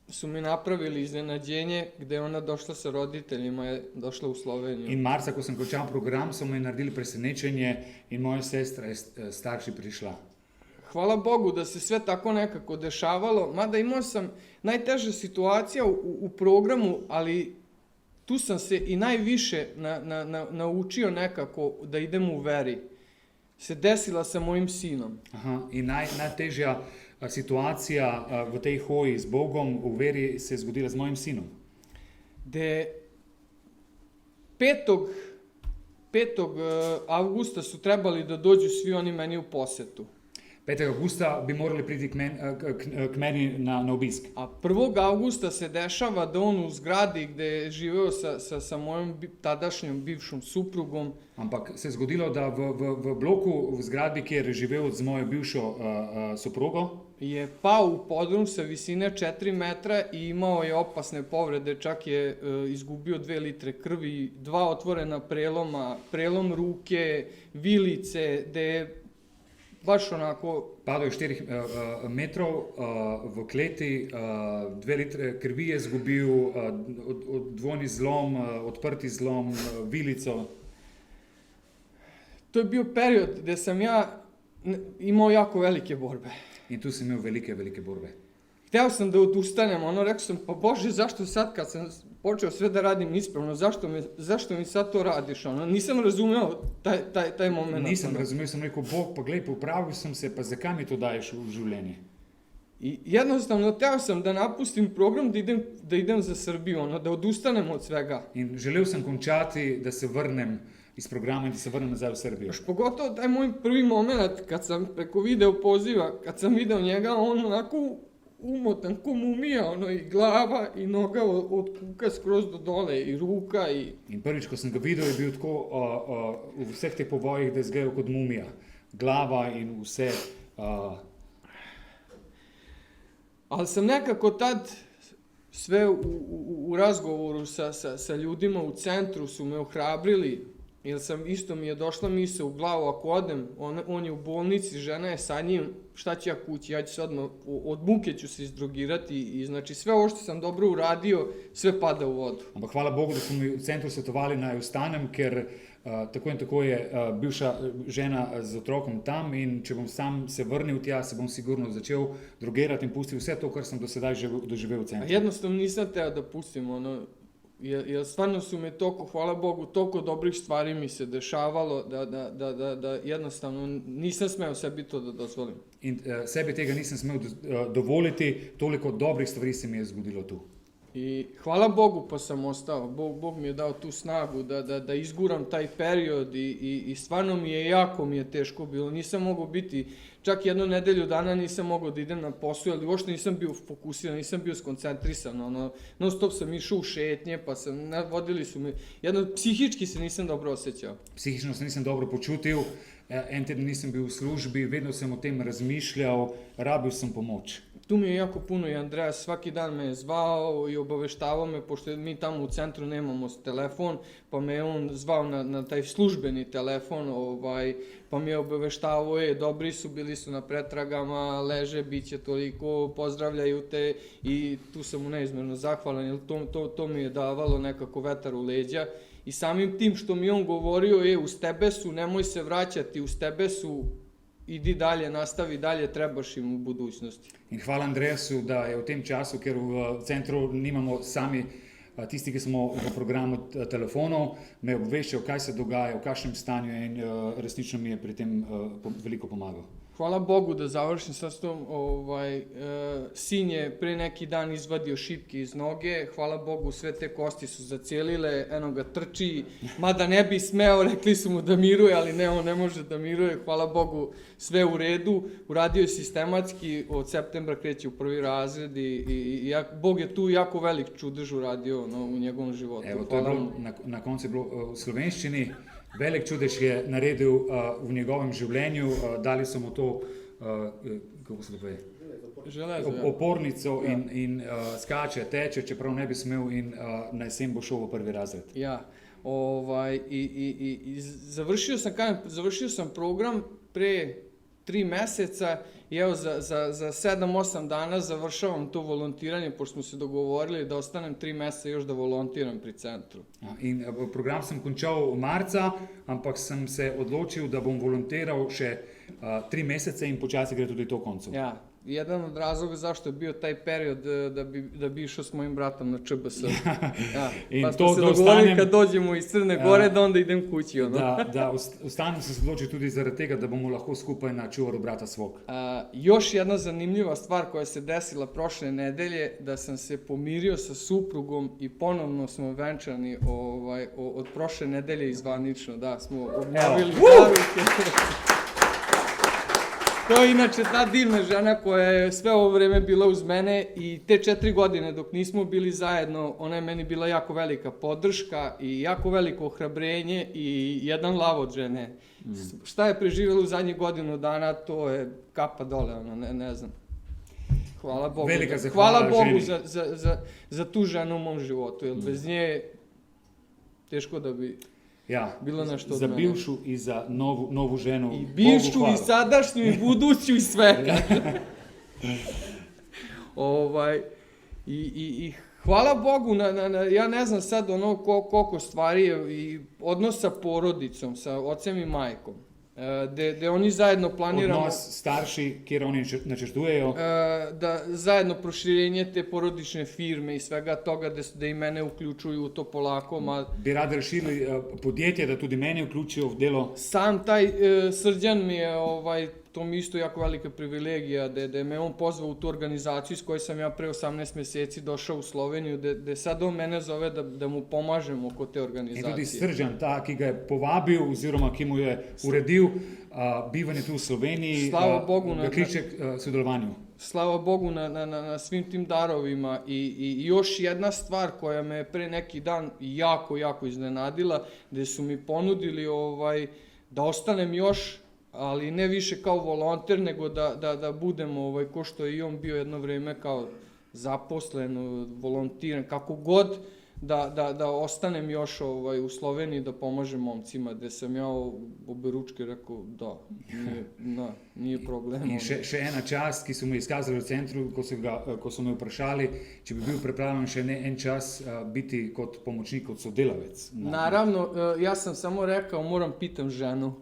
su mi napravili iznenađenje gde je ona došla sa roditeljima, je došla u Sloveniju. In marca, ko sem končal program, so mi naredili presenečenje in moja sestra je starši prišla. Hvala Bogu da se sve tako nekako dešavalo, mada imao sam najteža situacija u programu, ali tu sam se i najviše naučio nekako da idem u veri. Se desila sa mojim sinom. Aha, in najtežja situacija v tej hoji z Bogom v veri se je zgodila z mojim sinom. Gde 5. avgusta su trebali da dođu svi oni meni u posetu. 5. avgusta bi morali priti k meni na obisk. A 1. avgusta se dešava da on u zgradi gde je živeo sa mojom tadašnjom bivšom suprugom. Ampak se je zgodilo, da v bloku, v zgradbi, kjer je živel z mojo bivšo suprugo, je pao u podrum sa visine 4 metra i imao je opasne povrede, čak je izgubio 2 litre krvi, 2 otvorena preloma, prelom ruke, vilice, gde je baš onako... Padal je 4 metrov v kleti, 2 litre krvi je izgubil, dvojni zlom, odprti zlom, vilico. To je bio period gde sam ja imao jako velike borbe. In tu sem imel velike borbe. Hteo sam da odustanem, rekao sam, pa Bože, zašto sad kad sam počeo sve da radim ispravno, zašto mi sad to radiš, nisam razumeo taj moment. Nisem razumel, sem rekel, Bog, pa glej, popravil sem se, pa zakaj mi to daješ v življenje? I jednostavno, hteo sam da napustim program, da idem za Srbiju, da odustanem od svega. In želel sem končati, da se vrnem iz programa in da se vrnem nazaj v Srbijo. Još pogotovo taj moj prvi moment, kad sam preko video poziva, kad sam video njega, on onako umotan ko mumija, i glava i noga od kuka skroz do dole, i ruka. In prvič, ko sem ga videl, je bil tako v vseh teh povojih, da je izgledal kot mumija. Glava in vse. Ali sam nekako tad sve u razgovoru sa ljudima u centru su me ohrabrili jer isto mi je došla misao u glavu, ako odem, on je u bolnici, žena je sa njim, šta ću ja kući, ja ću se odmah, od muke ću se izdrogirati i znači sve ovo što sam dobro uradio, sve pada u vodu. Ampak hvala Bogu, da so mi v centru svetovali naj ostanem, ker tako in tako je bivša žena z otrokom tam in če bom sam se vrnil tja, se bom sigurno začel drogirati in pustil vse to, kar sem do sedaj doživel v A centru. jednostavno nisam teo da pustim, jer stvarno su me toliko, hvala Bogu, toliko dobrih stvari mi se dešavalo da jednostavno nisam smeo sebi to da dozvolim. In sebi tega nisem smel dovoliti, toliko dobrih stvari se mi je zgodilo tu. I hvala Bogu pa sam ostao, Bog mi je dao tu snagu da izguram taj period i stvarno jako mi je teško bilo, nisam mogao biti, čak jednu nedelju dana nisam mogao da idem na posao, ali uopšte nisam bio fokusiran, nisam bio skoncentrisan, non stop sam išao u šetnje, pa vodili su me, psihički se nisam dobro osjećao. Psihično se nisem dobro počutil, en teden nisem bil v službi, vedno sem o tem razmišljal, rabil sem pomoč. Tu mi je jako puno i Andreas svaki dan me je zvao i obaveštavao me, pošto mi tamo u centru nemamo telefon, pa me je on zvao na taj službeni telefon, pa mi je obaveštavao, dobri su, bili su na pretragama, leže, bit će toliko, pozdravljaju te i tu sam mu neizmjerno zahvalan, jer to mi je davalo nekako vetar u leđa. I samim tim što mi on govorio, uz tebe su, nemoj se vraćati, uz tebe su, idi dalje, nastavi dalje, trebaš im u budućnosti. In hvala Andreasu, da je v tem času, ker v centru nimamo sami tisti, ki smo v programu telefonov, me je obveščal, kaj se dogaja, v kakšnem stanju in resnično mi je pri tem veliko pomagal. Hvala Bogu da završim sad s tom, sin je pre neki dan izvadio šipke iz noge, hvala Bogu sve te kosti su zacijelile, eno ga trči, mada ne bi smeo, rekli su mu da miruje, ali ne, on ne može da miruje, hvala Bogu sve u redu, uradio je sistematski, od septembra kreće u prvi razred i Bog je tu jako velik čudež uradio u njegovom životu. Evo, to je bilo, na koncu je bilo v slovenščini. Velik čudež je naredil v njegovem življenju, dali so mu to, kako se to pove, Železo, ja. Opornico in skače, teče, čeprav ne bi smel in na jesen bo šel v prvi razred. Ja, i završio sam program pre 3 meseca i evo za 7-8 dana završavam to volontiranje, pošto smo se dogovorili da ostanem 3 meseca još da volontiram pri centru. In program sem končal marca, ampak sem se odločil, da bom volontiral še 3 mesece in počasi gre tudi to koncu. Ja, jedan od razloga zašto je bio taj period da bi išao s mojim bratom na ČBS. Ja, pa smo se dogovorili kad dođemo iz Crne Gore da onda idem kući. Da ostanem sem se odločil tudi zaradi tega, da bomo lahko skupaj na čuvaru brata svog. Još jedna zanimljiva stvar koja se desila prošle nedelje, da sam se pomirio sa suprugom i ponovno smo venčani od prošle nedelje izvanično, da smo obnovili zaruke. To je inače ta divna žena koja je sve ovo vreme bila uz mene i te 4 godine dok nismo bili zajedno, ona je meni bila jako velika podrška i jako veliko ohrabrenje i jedan lav od žene. Šta je preživjela u zadnjih godinu dana, to je kapa dole, ne znam. Hvala Bogu. Velika zahvala Hvala Bogu ženi. za tu ženu u mom životu, jer bez nje teško da bi... Ja, bilo nešto od za mene. Bivšu i za novu ženu. I bivšu, i sadašnju, i buduću, i svega. I hvala Bogu, ja ne znam sad koliko stvari je i odnos sa porodicom, sa ocem i majkom, gde oni zajedno planiramo... Odnos starši, kjer oni načrtujejo. Da zajedno proširenje te porodične firme i svega toga, da i mene uključuju u to polako. Bi radi razširili podjetje, da tudi mene uključijo v delo. Sam taj Srđan mi je, to mi isto jako velika privilegija, da me on pozvao u tu organizaciju s kojoj sam ja pre 18 meseci došao u Sloveniju, da sad on mene zove da mu pomažem oko te organizacije. In tudi Srđan, ta, ki ga je povabil oziroma ki mu je uredil bivanje tu v Sloveniji, ga kliče k sodelovanju. Slava Bogu na svim tim darovima i još jedna stvar koja me pre neki dan jako iznenadila, gde su mi ponudili da ostanem još, ali ne više kao volonter, nego da budem, ko što je i on bio jedno vreme kao zaposlen, volontiran, kako god, da ostanem još u Sloveniji da pomažem momcima, gde sam ja oberučke rekao da, nije problem. In še ena čast, ki so mu izkazali v centru, ko so me vprašali, če bi bil pripravljen še en čas biti kot pomočnik, kot sodelavec. Naravno, ja sam samo rekao, moram pitam ženu.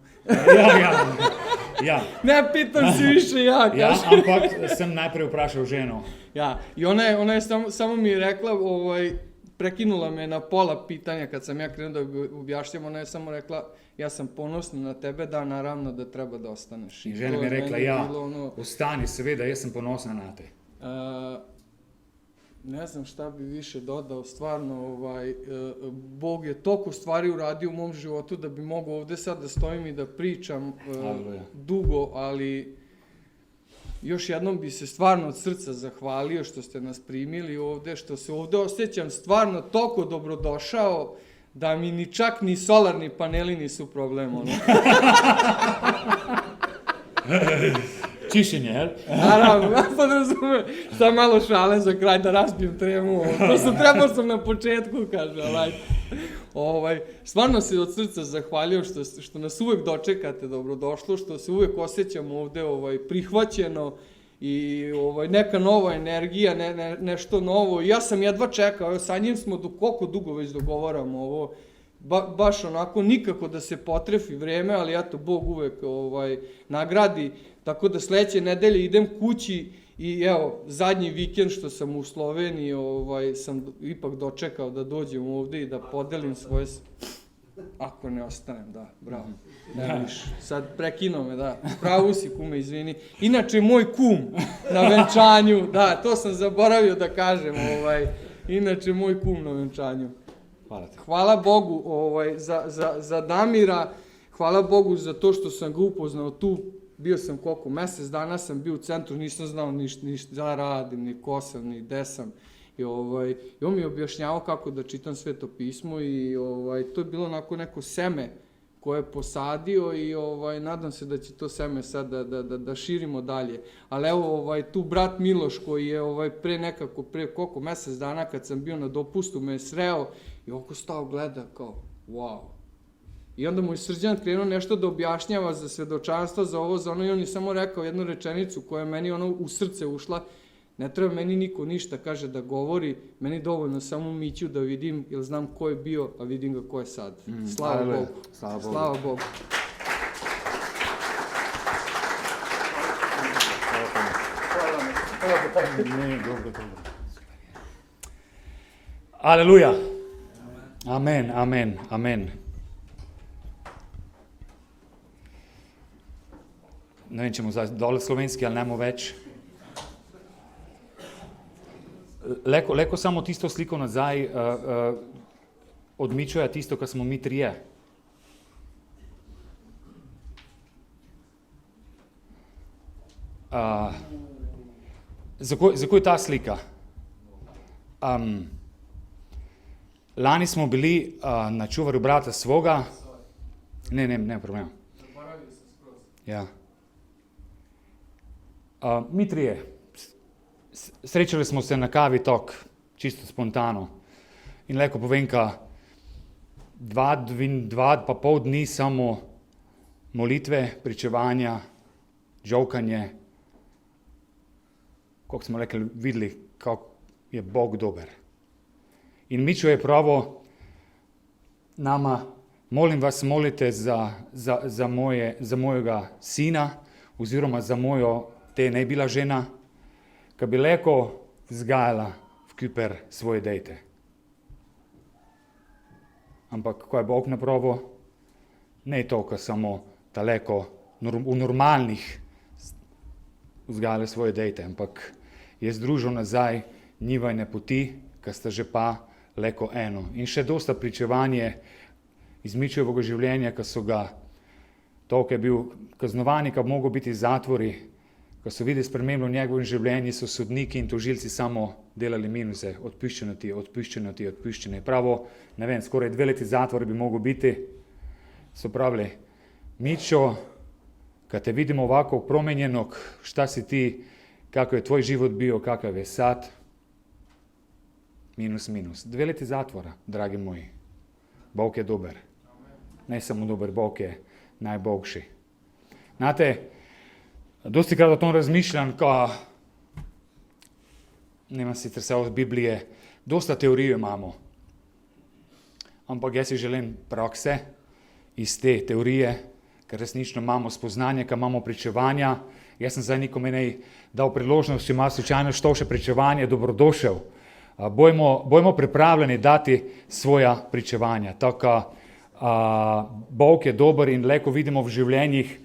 Ja. Ne pitam si više ja, Ja, kaže. ampak sem najprej vprašal ženo. Ja, i ona je samo mi je rekla, prekinula me na pola pitanja kad sam ja krenuo da objašnjam, ona je samo rekla, ja sam ponosna na tebe, da naravno da treba da ostaneš. In žena mi je rekla, ja, ostani, seveda, jaz sem ponosna na te. Ne znam šta bi više dodao, stvarno, Bog je toliko stvari uradio u mom životu da bi mogao ovde sad da stojim i da pričam dugo, ali još jednom bi se stvarno od srca zahvalio što ste nas primili ovde, što se ovde osjećam stvarno toliko dobrodošao da mi ni čak ni solarni paneli nisu problem, ono. Čišćenje, jel? Naravno, ja sad razumem. Sad malo šale za kraj da razbijem tremu. Trebao sam na početku, kaže, ali stvarno se od srca zahvalio što nas uvek dočekate dobrodošlo, što se uvek osjećam ovde prihvaćeno i neka nova energija, nešto novo. Ja sam jedva čekao, sa njim smo koliko dugo već dogovaramo ovo, baš onako nikako da se potrefi vreme, ali eto, Bog uvek nagradi. Tako da sledeće nedelje idem kući i evo, zadnji vikend što sam u Sloveniji sam ipak dočekao da dođem ovde i da podelim svoje... Ako ne ostanem, da, bravo. Ne viš, sad prekinuo me, da. Pravu si, kume, izvini. Inače, moj kum na venčanju, da, to sam zaboravio da kažem, inače, moj kum na venčanju. Hvala te. Hvala Bogu za Damira, hvala Bogu za to što sam ga upoznao tu. Bio sam koliko, mesec dana sam bio u centru, nisam znao ni šta radim, ni ko sam, ni gde sam. I on mi je objašnjavao kako da čitam Sveto pismo i to je bilo onako neko seme koje je posadio i nadam se da će to seme sad da širimo dalje. Ali evo, tu brat Miloš koji je pre koliko, mesec dana kad sam bio na dopustu me je sreo i oko stao gleda kao, wow. I onda mu je Srđan krenuo nešto da objašnjava za svedočanstvo, za ovo, za ono i on je samo rekao jednu rečenicu koja je meni u srce ušla. Ne treba meni niko ništa, kaže, da govori, meni dovoljno samo Miću da vidim, jer znam ko je bio, a vidim ga ko je sad. Slava Bogu. Slava Bogu. Aleluja. Amen, amen, amen. Ne vem, če mu zdaj dole slovenski ali nemo več. Leko samo tisto sliko nazaj odmičuje tisto, kar smo mi trije. Zakaj ta slika? Lani smo bili na čuvaru brata svoga. Ne, problem. Ja. Mi trije. Srečali smo se na kavi tok, čisto spontano. In leko povem, ka 2,5 dni samo molitve, pričevanja, žovkanje. Kako smo rekli, videli, kako je Bog dober. In Mičo je pravo nama, molim vas, molite za mojega sina, oziroma za mojo, te ne bila žena, ki bi leko vzgajala v Küper svoje dejte. Ampak, ko je Bog napravo, ne je to, ko samo daleko v normalnih vzgajale svoje dejte, ampak je združil nazaj njivajne poti, ki sta že pa leko eno. In še dosta pričevanje iz Mičevega življenja, ki so ga, to, ki je bil kaznovani, ki bi mogel biti zatvori, ko so videli spremembo v njegovem življenju, so sodniki in tožilci samo delali minuse, odpuščeno. Pravo, ne vem, skoraj 2 leti zatvora bi mogel biti, so pravili, Mičo, kad te vidimo ovako promenjenog, šta si ti, kako je tvoj život bio, kakav je sad, Minus, minus. 2 leti zatvora, dragi moji. Bog je dober. Ne samo dober, Bog je najboljši. Znate, dosti krat o tom razmišljam, ko nema sicer vse od Biblije, dosta teorije imamo. Ampak jaz si želim prakse iz te teorije, ker resnično imamo spoznanje, ker imamo pričevanja. Jaz sem zdaj nikome ne dal priložnost, če ima slučajno što še pričevanje, dobrodošel. Bojmo pripravljeni dati svoja pričevanja. Tako, Bog je dober in leko vidimo v življenjih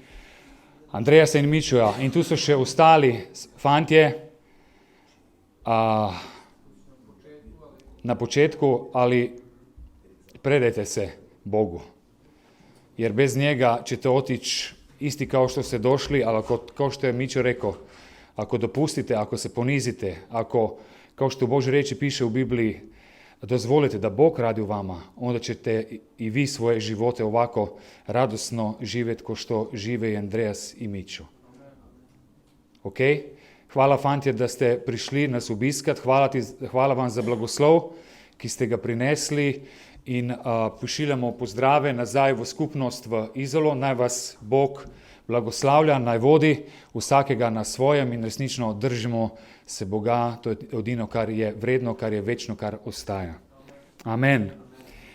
Andreasa in Mičoja. In tu so še ostali fantje na početku, ali predajte se Bogu. Jer bez njega ćete otići isti kao što ste došli, ali kao što je Mičo rekao, ako dopustite, ako se ponizite, ako, kao što u Božoj riječi piše u Bibliji, dozvolite da Bog radi u vama, onda ćete i vi svoje živote ovako radosno živjeti kao što žive i Andreas i Mičo. Ok? Hvala fantje, da ste prišli nas obiskat, hvala vam za blagoslov, ki ste ga prinesli in pošiljamo pozdrave nazaj v skupnost v Izolo. Naj vas Bog blagoslavlja, naj vodi vsakega na svojem in resnično držimo se Boga, to je edino, kar je vredno, kar je večno, kar ostaja. Amen.